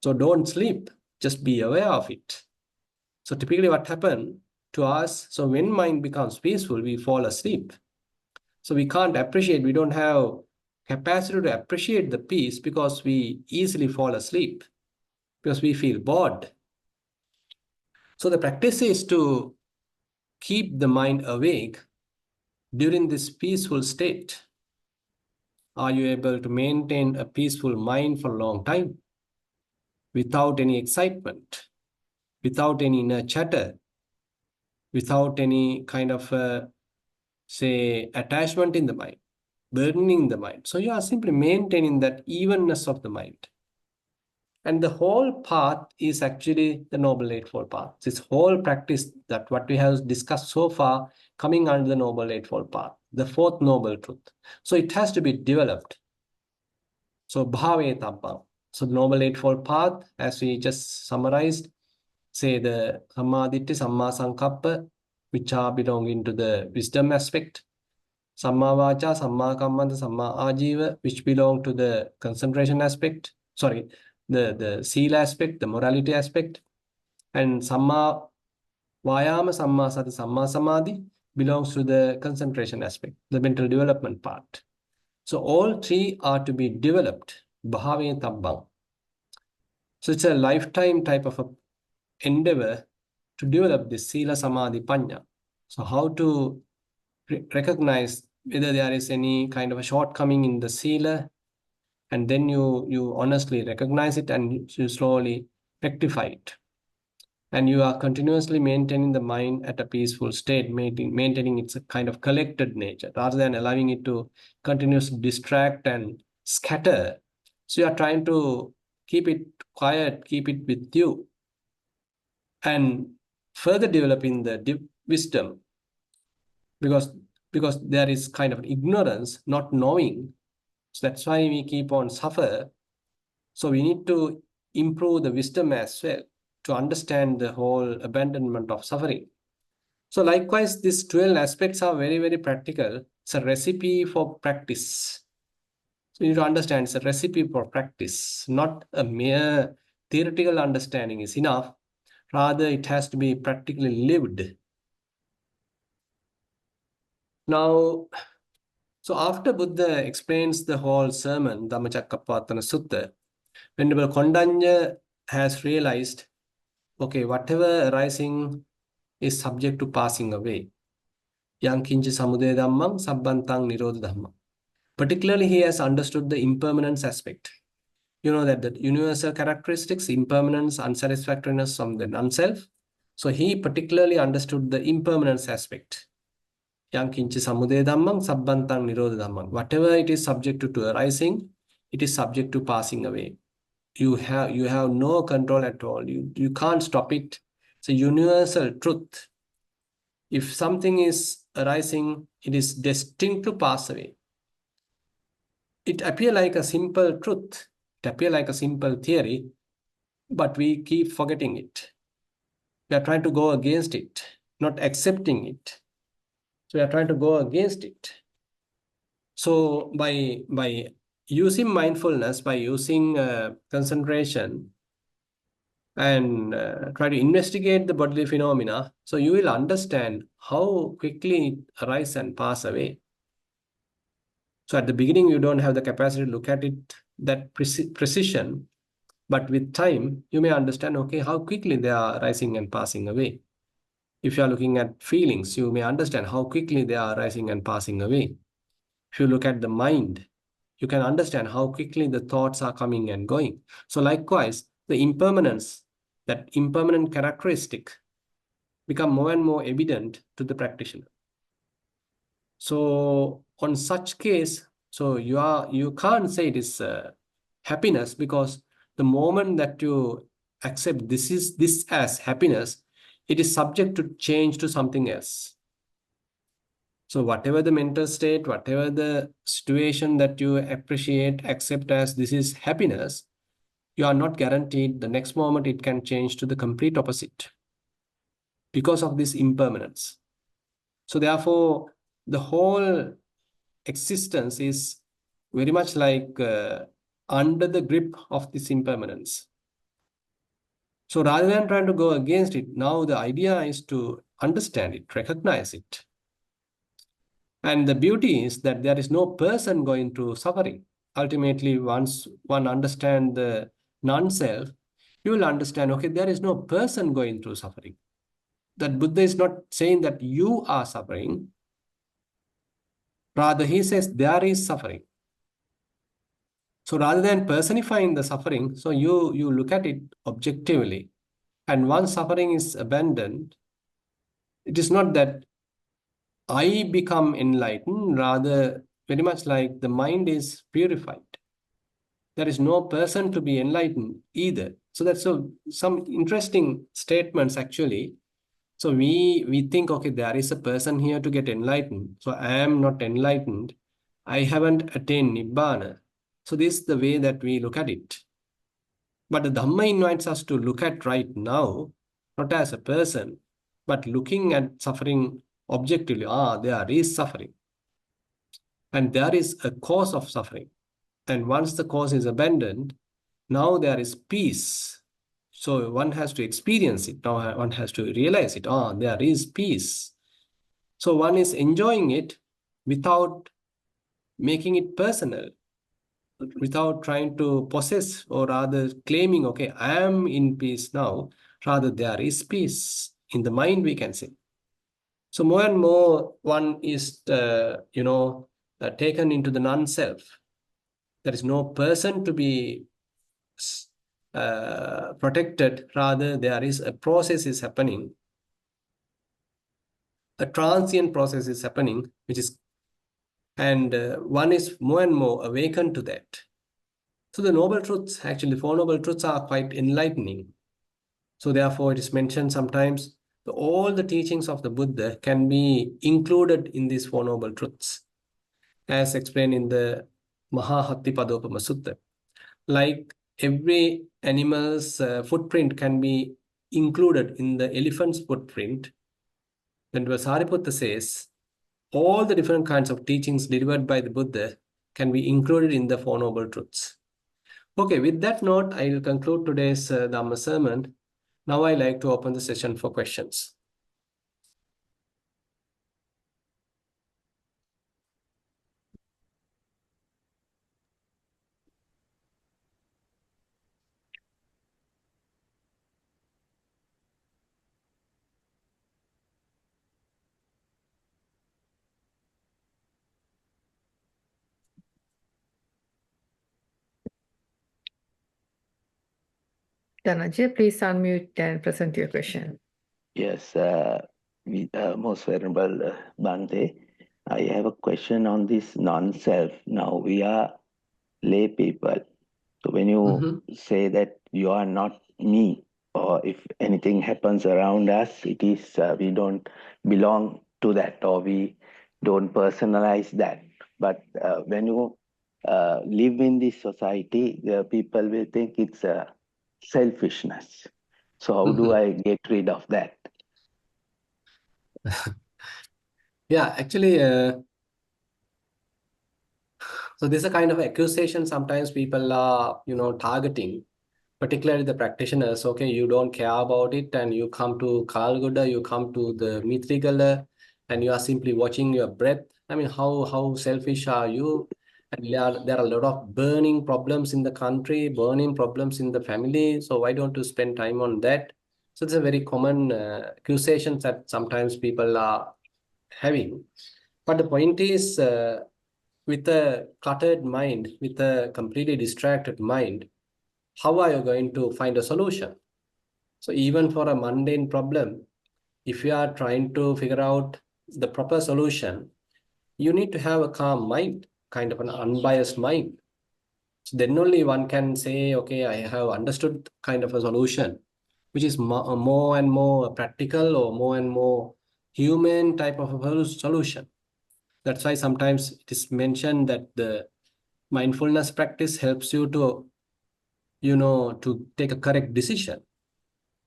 So don't sleep, just be aware of it. So typically what happened to us, so when mind becomes peaceful, we fall asleep. So we can't appreciate, we don't have capacity to appreciate the peace because we easily fall asleep, because we feel bored. So the practice is to keep the mind awake during this peaceful state. Are you able to maintain a peaceful mind for a long time without any excitement, without any inner chatter, without any kind of, say, attachment in the mind, burdening the mind? So you are simply maintaining that evenness of the mind. And the whole path is actually the Noble Eightfold Path. This whole practice, that what we have discussed so far, coming under the Noble Eightfold Path, the fourth noble truth. So it has to be developed. So bhave tabbam. So the Noble Eightfold Path, as we just summarized, say the Sammaditthi, Samma Sankappa, which are belonging to the wisdom aspect. Samma Vacha, Samma Kammanta, Samma Ajiva, which belong to the concentration aspect. Sorry, the sila aspect, the morality aspect. And Samma Vayama, Samma Sati, Samma Samadhi belongs to the concentration aspect, the mental development part. So all three are to be developed. Bhave tabbam. So it's a lifetime type of a endeavor to develop this sila, samadhi, panya. So how to recognize whether there is any kind of a shortcoming in the sila, and then you honestly recognize it and you slowly rectify it. And you are continuously maintaining the mind at a peaceful state, maintaining its kind of collected nature, rather than allowing it to continuously distract and scatter. So you are trying to keep it quiet, keep it with you, and further developing the wisdom. because there is kind of ignorance, not knowing. So that's why we keep on suffer. So we need to improve the wisdom as well to understand the whole abandonment of suffering. So likewise, these 12 aspects are very, very practical. It's a recipe for practice. So you need to understand it's a recipe for practice, not a mere theoretical understanding is enough. Rather, it has to be practically lived. Now, so after Buddha explains the whole sermon, DhammaChakka Sutta, Venerable Kondanya has realized, okay, whatever arising is subject to passing away. Yang kinchi samudaya dhammam sabbantang nirodha dhammam. Particularly, he has understood the impermanence aspect. You know that the universal characteristics, impermanence, unsatisfactoriness from the non-self. So he particularly understood the impermanence aspect. Yang kinchi samudaya dhammam sabbantang nirodha dhammam. Whatever it is subject to arising, it is subject to passing away. You have no control at all. You can't stop it. It's a universal truth. If something is arising, it is destined to pass away. It appears like a simple truth. It appears like a simple theory, but we keep forgetting it. We are trying to go against it, not accepting it. So we are trying to go against it. So by using mindfulness, by using concentration, and try to investigate the bodily phenomena, so you will understand how quickly it arises and pass away. So at the beginning, you don't have the capacity to look at it that precision, but with time, you may understand, okay, how quickly they are rising and passing away. If you are looking at feelings, you may understand how quickly they are rising and passing away. If you look at the mind, you can understand how quickly the thoughts are coming and going. So likewise, the impermanence, that impermanent characteristic become more and more evident to the practitioner. So on such case, so you can't say it is happiness, because the moment that you accept this as happiness, it is subject to change to something else. So whatever the mental state, whatever the situation that you appreciate, accept as this is happiness, you are not guaranteed the next moment it can change to the complete opposite because of this impermanence. So therefore, the whole existence is very much like under the grip of this impermanence. So rather than trying to go against it, now the idea is to understand it, recognize it. And the beauty is that there is no person going through suffering. Ultimately, once one understands the non-self, you will understand, okay, there is no person going through suffering. That Buddha is not saying that you are suffering. Rather, he says there is suffering. So rather than personifying the suffering, so you look at it objectively. And once suffering is abandoned, it is not that I become enlightened, rather very much like the mind is purified. There is no person to be enlightened either. So that's some interesting statements actually. So we think, okay, there is a person here to get enlightened. So I am not enlightened. I haven't attained Nibbana. So this is the way that we look at it. But the Dhamma invites us to look at right now, not as a person, but looking at suffering objectively. There is suffering. And there is a cause of suffering. And once the cause is abandoned, now there is peace. So one has to experience it. Now one has to realize it. There is peace. So one is enjoying it without making it personal, without trying to possess or rather claiming, okay, I am in peace now. Rather, there is peace in the mind, we can say. So more and more one is, taken into the non-self. There is no person to be protected. Rather, there is a process is happening. A transient process is happening, and one is more and more awakened to that. So the noble truths, actually, the Four Noble Truths are quite enlightening. So therefore, it is mentioned sometimes So all the teachings of the Buddha can be included in these Four Noble Truths, as explained in the Mahahattipadopama Sutta. Like every animal's footprint can be included in the elephant's footprint, when Sariputta says all the different kinds of teachings delivered by the Buddha can be included in the Four Noble Truths. Okay, with that note, I will conclude today's Dhamma sermon. Now I like to open the session for questions. Dhananjay, please unmute and present your question. Yes, most Venerable Bhante, I have a question on this non-self. Now we are lay people. So when you say that you are not me, or if anything happens around us, it is we don't belong to that, or we don't personalize that. But when you live in this society, the people will think it's selfishness. So how do I get rid of that? Yeah, actually, so this is a kind of accusation sometimes people are, targeting, particularly the practitioners. Okay, you don't care about it, and you come to Kalguda, you come to the Mitrigala, and you are simply watching your breath. I mean, how selfish are you? And there are a lot of burning problems in the country, burning problems in the family. So why don't you spend time on that? So it's a very common accusation that sometimes people are having. But the point is, with a cluttered mind, with a completely distracted mind, how are you going to find a solution? So even for a mundane problem, if you are trying to figure out the proper solution, you need to have a calm mind, kind of an unbiased mind. So then only one can say, okay, I have understood kind of a solution, which is more and more practical or more and more human type of a solution. That's why sometimes it is mentioned that the mindfulness practice helps you to, to take a correct decision.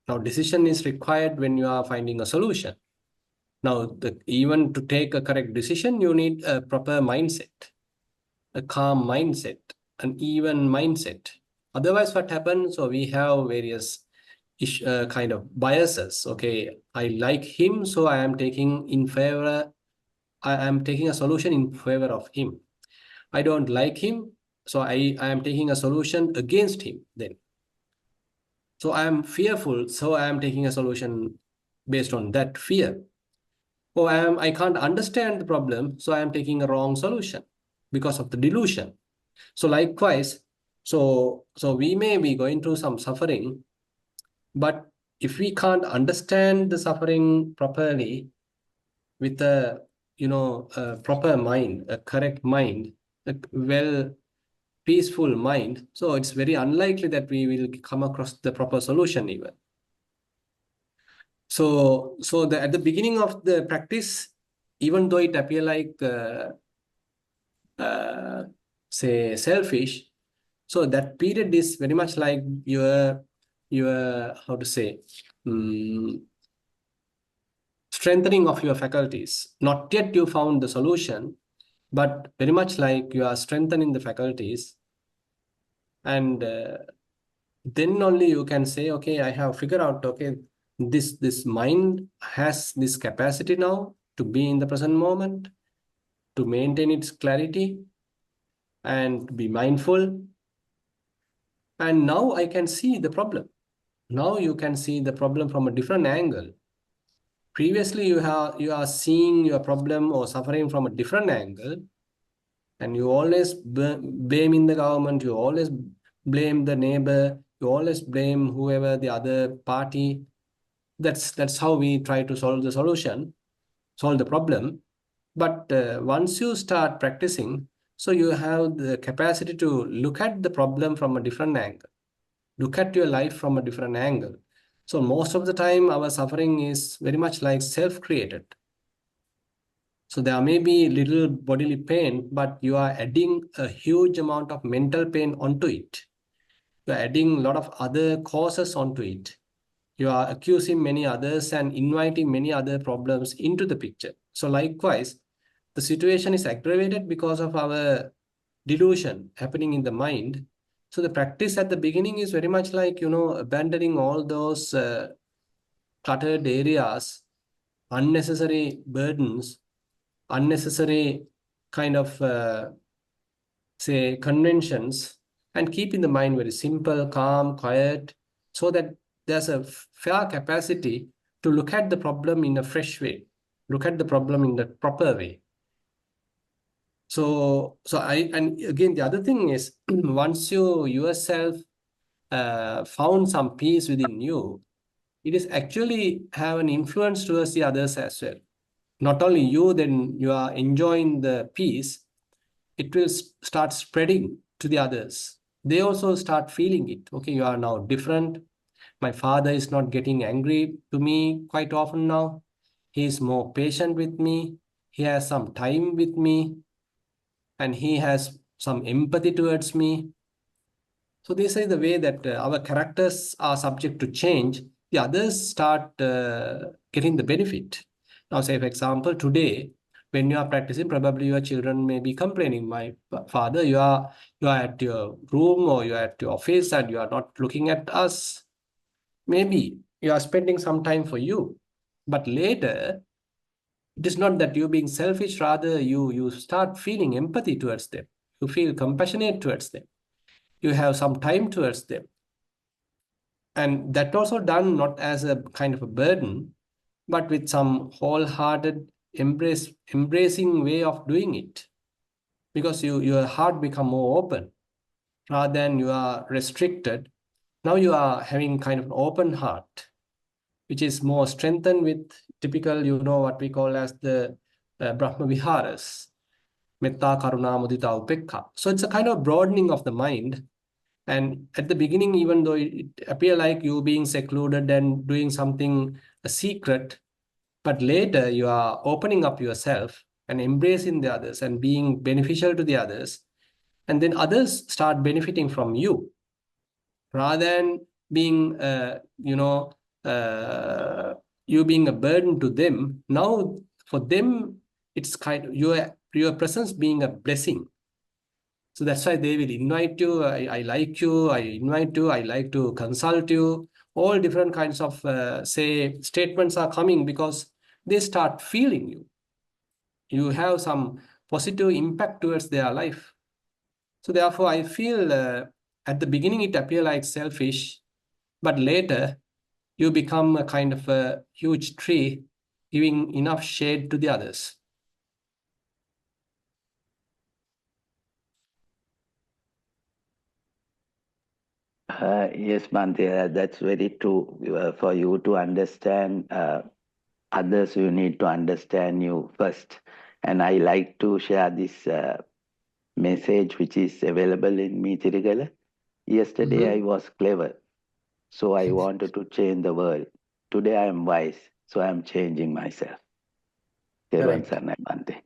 Now, decision is required when you are finding a solution. Now, even to take a correct decision, you need a proper mindset, a calm mindset, an even mindset. Otherwise, what happens? So we have various kind of biases. Okay, I like him, so I am taking a solution in favor of him. I don't like him, so I am taking a solution against him then. So I am fearful, so I am taking a solution based on that fear. Or I can't understand the problem, so I am taking a wrong solution because of the delusion. So likewise, so we may be going through some suffering, but if we can't understand the suffering properly with a proper mind, a correct mind, a peaceful mind, so it's very unlikely that we will come across the proper solution even. So at the beginning of the practice, even though it appear like say selfish, so that period is very much like your how to say strengthening of your faculties. Not yet you found the solution, but very much like you are strengthening the faculties, and then only you can say, okay, I have figured out, okay, this mind has this capacity now to be in the present moment, to maintain its clarity and be mindful. And now I can see the problem. Now you can see the problem from a different angle. Previously, you are seeing your problem or suffering from a different angle, and you always blame in the government, you always blame the neighbor, you always blame whoever the other party. That's how we try to solve the problem. But once you start practicing, so you have the capacity to look at the problem from a different angle, look at your life from a different angle. So most of the time, our suffering is very much like self-created. So there may be little bodily pain, but you are adding a huge amount of mental pain onto it. You are adding a lot of other causes onto it. You are accusing many others and inviting many other problems into the picture. So likewise, the situation is aggravated because of our delusion happening in the mind. So the practice at the beginning is very much like, abandoning all those cluttered areas, unnecessary burdens, unnecessary kind of, say, conventions, and keeping the mind very simple, calm, quiet, so that there's a fair capacity to look at the problem in a fresh way, look at the problem in the proper way. And again, the other thing is, once you yourself found some peace within you, it is actually have an influence towards the others as well. Not only you, then you are enjoying the peace, it will start spreading to the others. They also start feeling it. Okay, you are now different. My father is not getting angry to me quite often now. He is more patient with me. He has some time with me. And he has some empathy towards me. So this is the way that our characters are subject to change. The others start getting the benefit. Now, say, for example, today, when you are practicing, probably your children may be complaining, my father, you are at your room or you are at your office and you are not looking at us. Maybe you are spending some time for you. But later, it is not that you being selfish, rather you start feeling empathy towards them. You feel compassionate towards them. You have some time towards them. And that also done not as a kind of a burden, but with some wholehearted embracing way of doing it. Because your heart become more open rather than you are restricted. Now you are having kind of an open heart, which is more strengthened with typical, what we call as the Brahma Viharas, Metta, Karuna, Mudita, Upekha. So it's a kind of broadening of the mind. And at the beginning, even though it appear like you being secluded and doing something a secret, but later you are opening up yourself and embracing the others and being beneficial to the others. And then others start benefiting from you rather than being, you being a burden to them. Now, for them, it's kind of your presence being a blessing. So that's why they will invite you. I like you. I invite you. I like to consult you. All different kinds of, say, statements are coming because they start feeling you. You have some positive impact towards their life. So therefore, I feel at the beginning it appears like selfish, but later you become a kind of a huge tree, giving enough shade to the others. Yes, Bhante, that's very true. For you to understand others, you need to understand you first. And I like to share this message which is available in Meethirigala. Yesterday I was clever, so I wanted to change the world. Today I am wise, so I am changing myself. Thero Sanai, Bhante.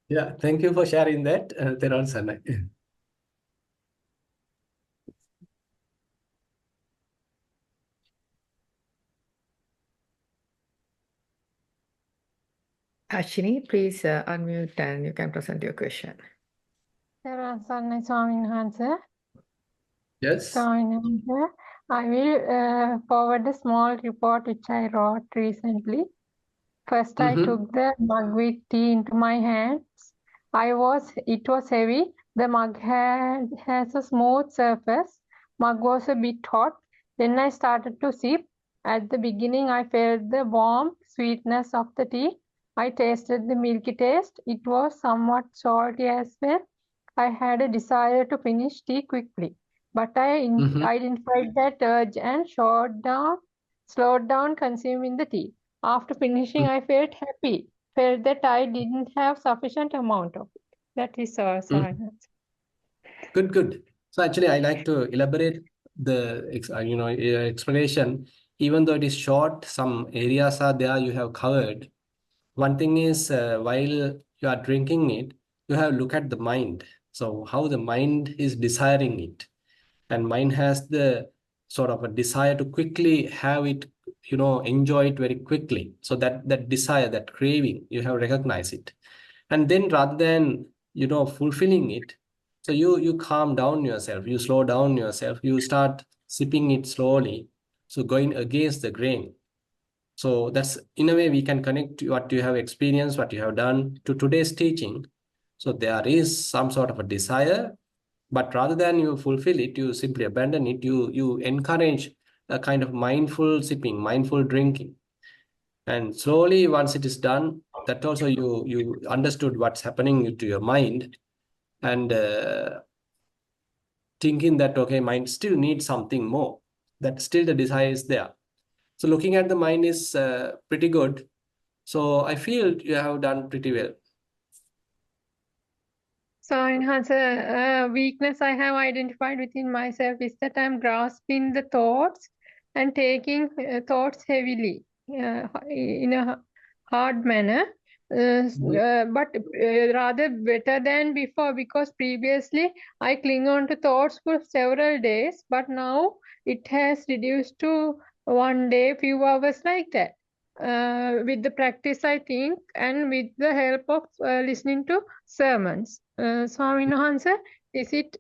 Yeah, thank you for sharing that, Thero Sanai. Ashini, please unmute and you can present your question. Thero Sanai Swamin Hansa. Yes. I will forward a small report which I wrote recently. First, I took the mug with tea into my hands. It was heavy. The mug has a smooth surface. Mug was a bit hot. Then I started to sip. At the beginning, I felt the warm sweetness of the tea. I tasted the milky taste. It was somewhat salty as well. I had a desire to finish tea quickly, but I identified that urge and slowed down consuming the tea. After finishing, I felt happy, felt that I didn't have sufficient amount of it. That is all, Science. Good. So actually, I like to elaborate the explanation even though it is short, some areas are there you have covered. One thing is, while you are drinking it, you have to look at the mind. So how the mind is desiring it. And mind has the sort of a desire to quickly have it, enjoy it very quickly. So that desire, that craving, you have recognized it. And then rather than, fulfilling it, so you calm down yourself, you slow down yourself, you start sipping it slowly. So going against the grain. So that's, in a way, we can connect what you have experienced, what you have done to today's teaching. So there is some sort of a desire, but rather than you fulfill it, you simply abandon it. You encourage a kind of mindful sipping, mindful drinking. And slowly, once it is done, that also you understood what's happening to your mind, and thinking that, okay, mind still needs something more, that still the desire is there. So looking at the mind is pretty good. So I feel you have done pretty well. So, enhancer, weakness I have identified within myself is that I'm grasping the thoughts and taking thoughts heavily in a hard manner. But rather better than before, because previously I cling on to thoughts for several days, but now it has reduced to one day, few hours like that. With the practice, I think, and with the help of listening to sermons. Swami Hansa, is it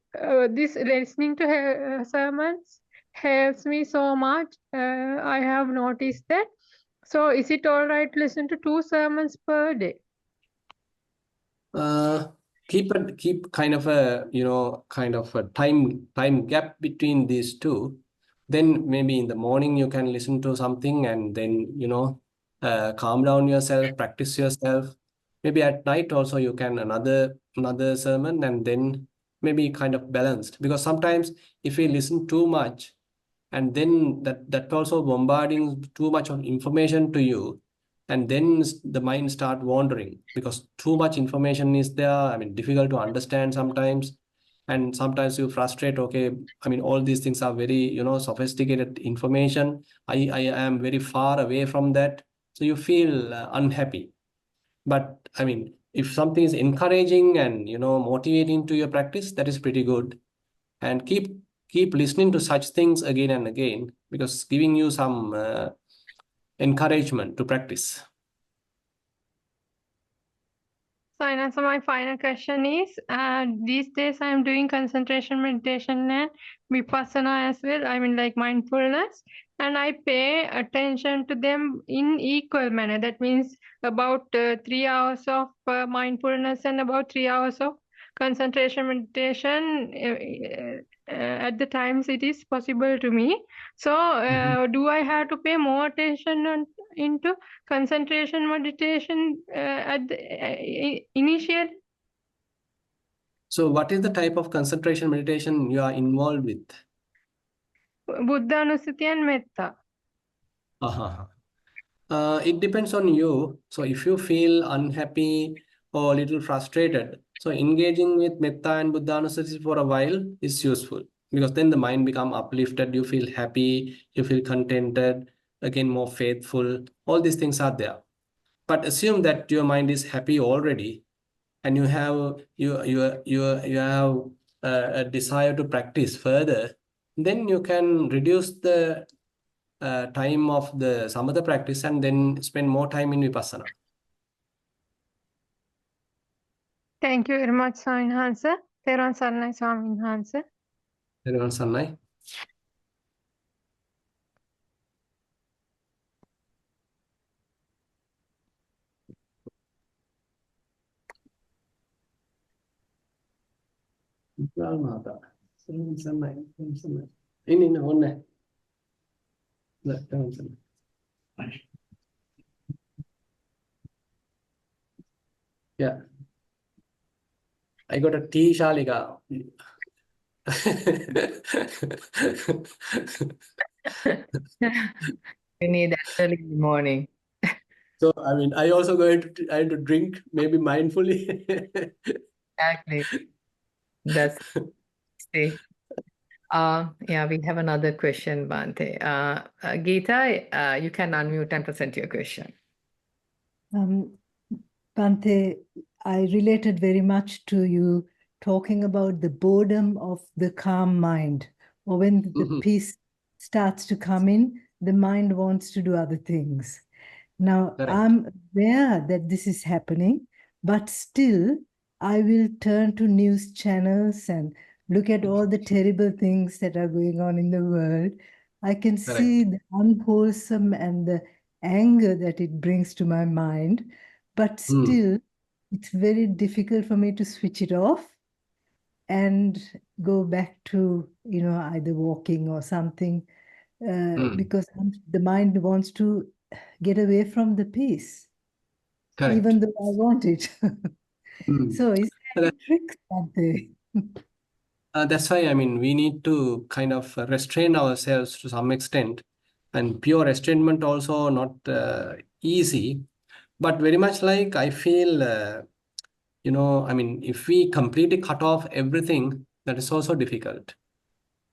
this listening to sermons helps me so much? I have noticed that. So, is it all right to listen to 2 sermons per day? Keep kind of a time gap between these two. Then maybe in the morning you can listen to something, and then calm down yourself, practice yourself. Maybe at night also you can another sermon, and then maybe kind of balanced. Because sometimes if we listen too much, and then that also bombarding too much of information to you, and then the mind start wandering, because too much information is there. I mean, difficult to understand sometimes, and sometimes you frustrate. Okay, I mean, all these things are very sophisticated information. I am very far away from that, so you feel unhappy. But I mean, if something is encouraging and motivating to your practice, that is pretty good. And keep listening to such things again and again, because giving you some encouragement to practice. So my final question is, these days I'm doing concentration meditation and vipassana as well. I mean, like mindfulness, and I pay attention to them in equal manner. That means about 3 hours of mindfulness and about 3 hours of concentration meditation at the times it is possible to me. So, do I have to pay more attention into concentration meditation at the initial? So what is the type of concentration meditation you are involved with? Buddha Anusati and Metta. It depends on you. So if you feel unhappy or a little frustrated, so engaging with Metta and Buddhanusati for a while is useful, because then the mind become uplifted, you feel happy, you feel contented, again more faithful. All these things are there. But assume that your mind is happy already, and you have a desire to practice further. Then you can reduce the time of the samatha practice and then spend more time in vipassana. Thank you very much, Swami Hansa. Thero Sarnai Swami Hansa. Thero Sarnai. Ini onne. Yeah. I got a tea, Shalika. We need that early in the morning. So, I mean, I also I have to drink maybe mindfully. Exactly. That's see. Yeah, we have another question, Bhante. Geeta, you can unmute and present your question. Bhante, I related very much to you talking about the boredom of the calm mind, or when the peace starts to come in, the mind wants to do other things. Now, Correct. I'm aware that this is happening, but still, I will turn to news channels and look at all the terrible things that are going on in the world. I can see the unwholesome and the anger that it brings to my mind, but still, it's very difficult for me to switch it off and go back to, either walking or something, because the mind wants to get away from the peace, Correct. even though I want it. So is there That- any tricks out there? That's why, I mean, we need to kind of restrain ourselves to some extent, and pure restrainment also not easy, but very much like I feel, I mean, if we completely cut off everything, that is also difficult.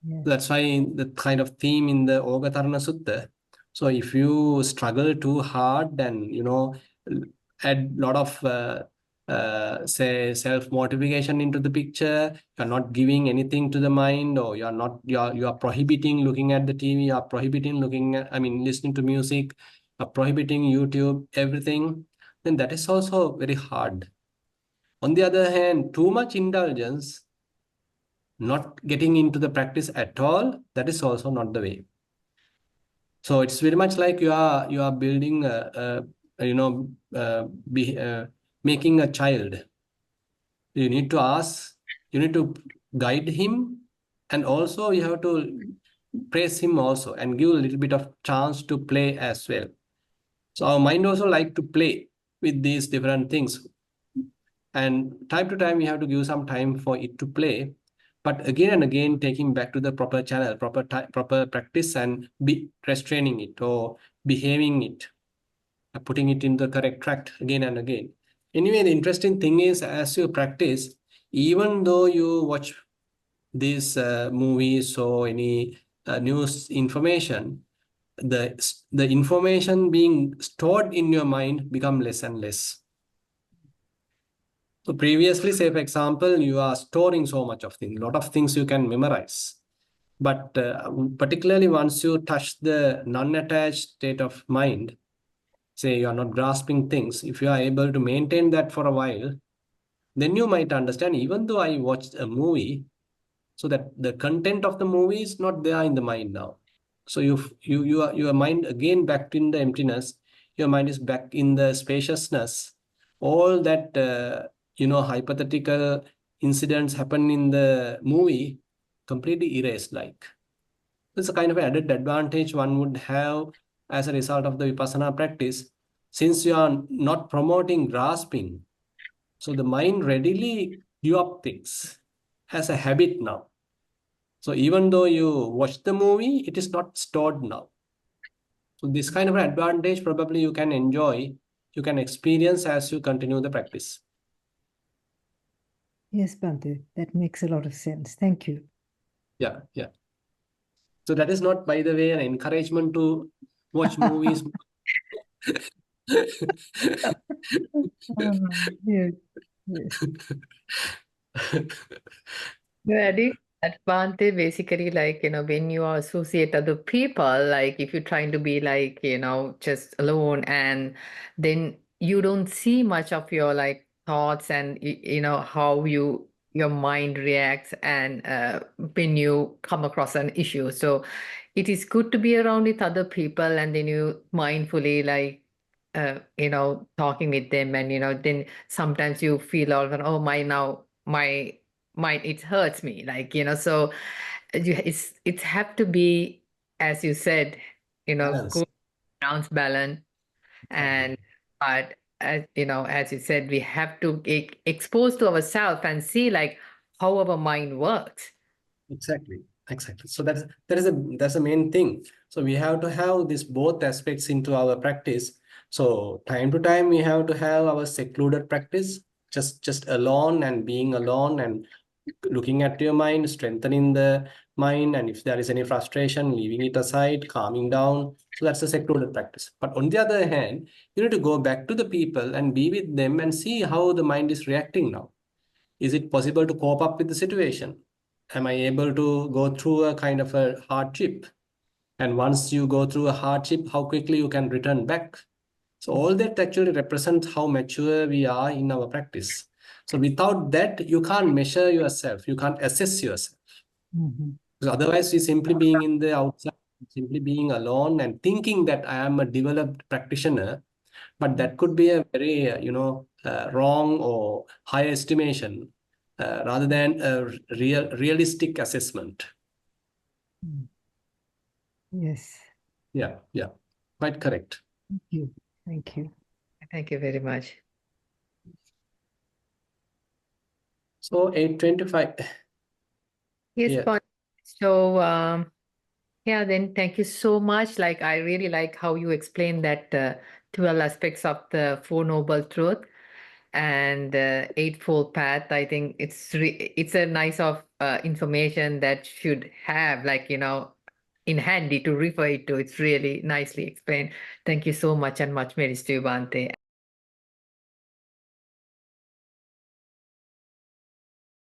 Yes. That's why the kind of theme in the Ogatharana Sutta. So if you struggle too hard and, add a lot of, say, self-motivation into the picture, you're not giving anything to the mind, or you are prohibiting looking at the TV, you are prohibiting listening to music, prohibiting YouTube, everything, then that is also very hard. On the other hand, too much indulgence, not getting into the practice at all, that is also not the way. So it's very much like you are building making a child. You need to ask, you need to guide him, and also you have to praise him also and give a little bit of chance to play as well. So our mind also like to play with these different things, and time to time we have to give some time for it to play, but again and again taking back to the proper channel, proper practice, and be restraining it or behaving it, putting it in the correct track again and again. Anyway, the interesting thing is, as you practice, even though you watch these movies or any news information, the information being stored in your mind become less and less. So previously, say for example, you are storing so much of things, a lot of things you can memorize. But particularly once you touch the non-attached state of mind, say you are not grasping things, if you are able to maintain that for a while, then you might understand, even though I watched a movie, so that the content of the movie is not there in the mind now. So your mind again back in the emptiness, your mind is back in the spaciousness. All that hypothetical incidents happen in the movie completely erased. Like, it's a kind of added advantage one would have as a result of the vipassana practice, since you are not promoting grasping. So the mind readily give up things as a habit now. So even though you watch the movie, it is not stored now. So this kind of an advantage probably you can enjoy, you can experience as you continue the practice. Yes, Bhante, that makes a lot of sense. Thank you. Yeah. So that is not, by the way, an encouragement to watch movies. Yes. Ready? That Bhante basically, like, when you associate other people, like if you're trying to be like, just alone, and then you don't see much of your like thoughts and how your mind reacts, and when you come across an issue. So it is good to be around with other people, and then you mindfully like talking with them, and then sometimes you feel all oh my mind, it hurts me, like so it's have to be, as you said, Balance. good balance. And but as you said, we have to get exposed to ourselves and see like how our mind works. Exactly. So that's the main thing. So we have to have these both aspects into our practice. So time to time we have to have our secluded practice, just alone and being alone and looking at your mind, strengthening the mind, and if there is any frustration, leaving it aside, calming down. So that's a secluded practice. But on the other hand, you need to go back to the people and be with them and see how the mind is reacting now. Is it possible to cope up with the situation? Am I able to go through a kind of a hardship? And once you go through a hardship, how quickly you can return back? So all that actually represents how mature we are in our practice. So without that, you can't measure yourself. You can't assess yourself. Because otherwise, you're simply being in the outside, simply being alone and thinking that I am a developed practitioner. But that could be a very, wrong or high estimation rather than a realistic assessment. Yes. Yeah, quite correct. Thank you. Thank you. Thank you very much. So 8:25. Yes, Yeah. so yeah, then thank you so much. Like, I really like how you explained that 12 aspects of the Four Noble Truth and Eightfold Path. I think it's a nice of information that should have, like, in handy to refer it to. It's really nicely explained. Thank you so much, and much merits to you, Bhante.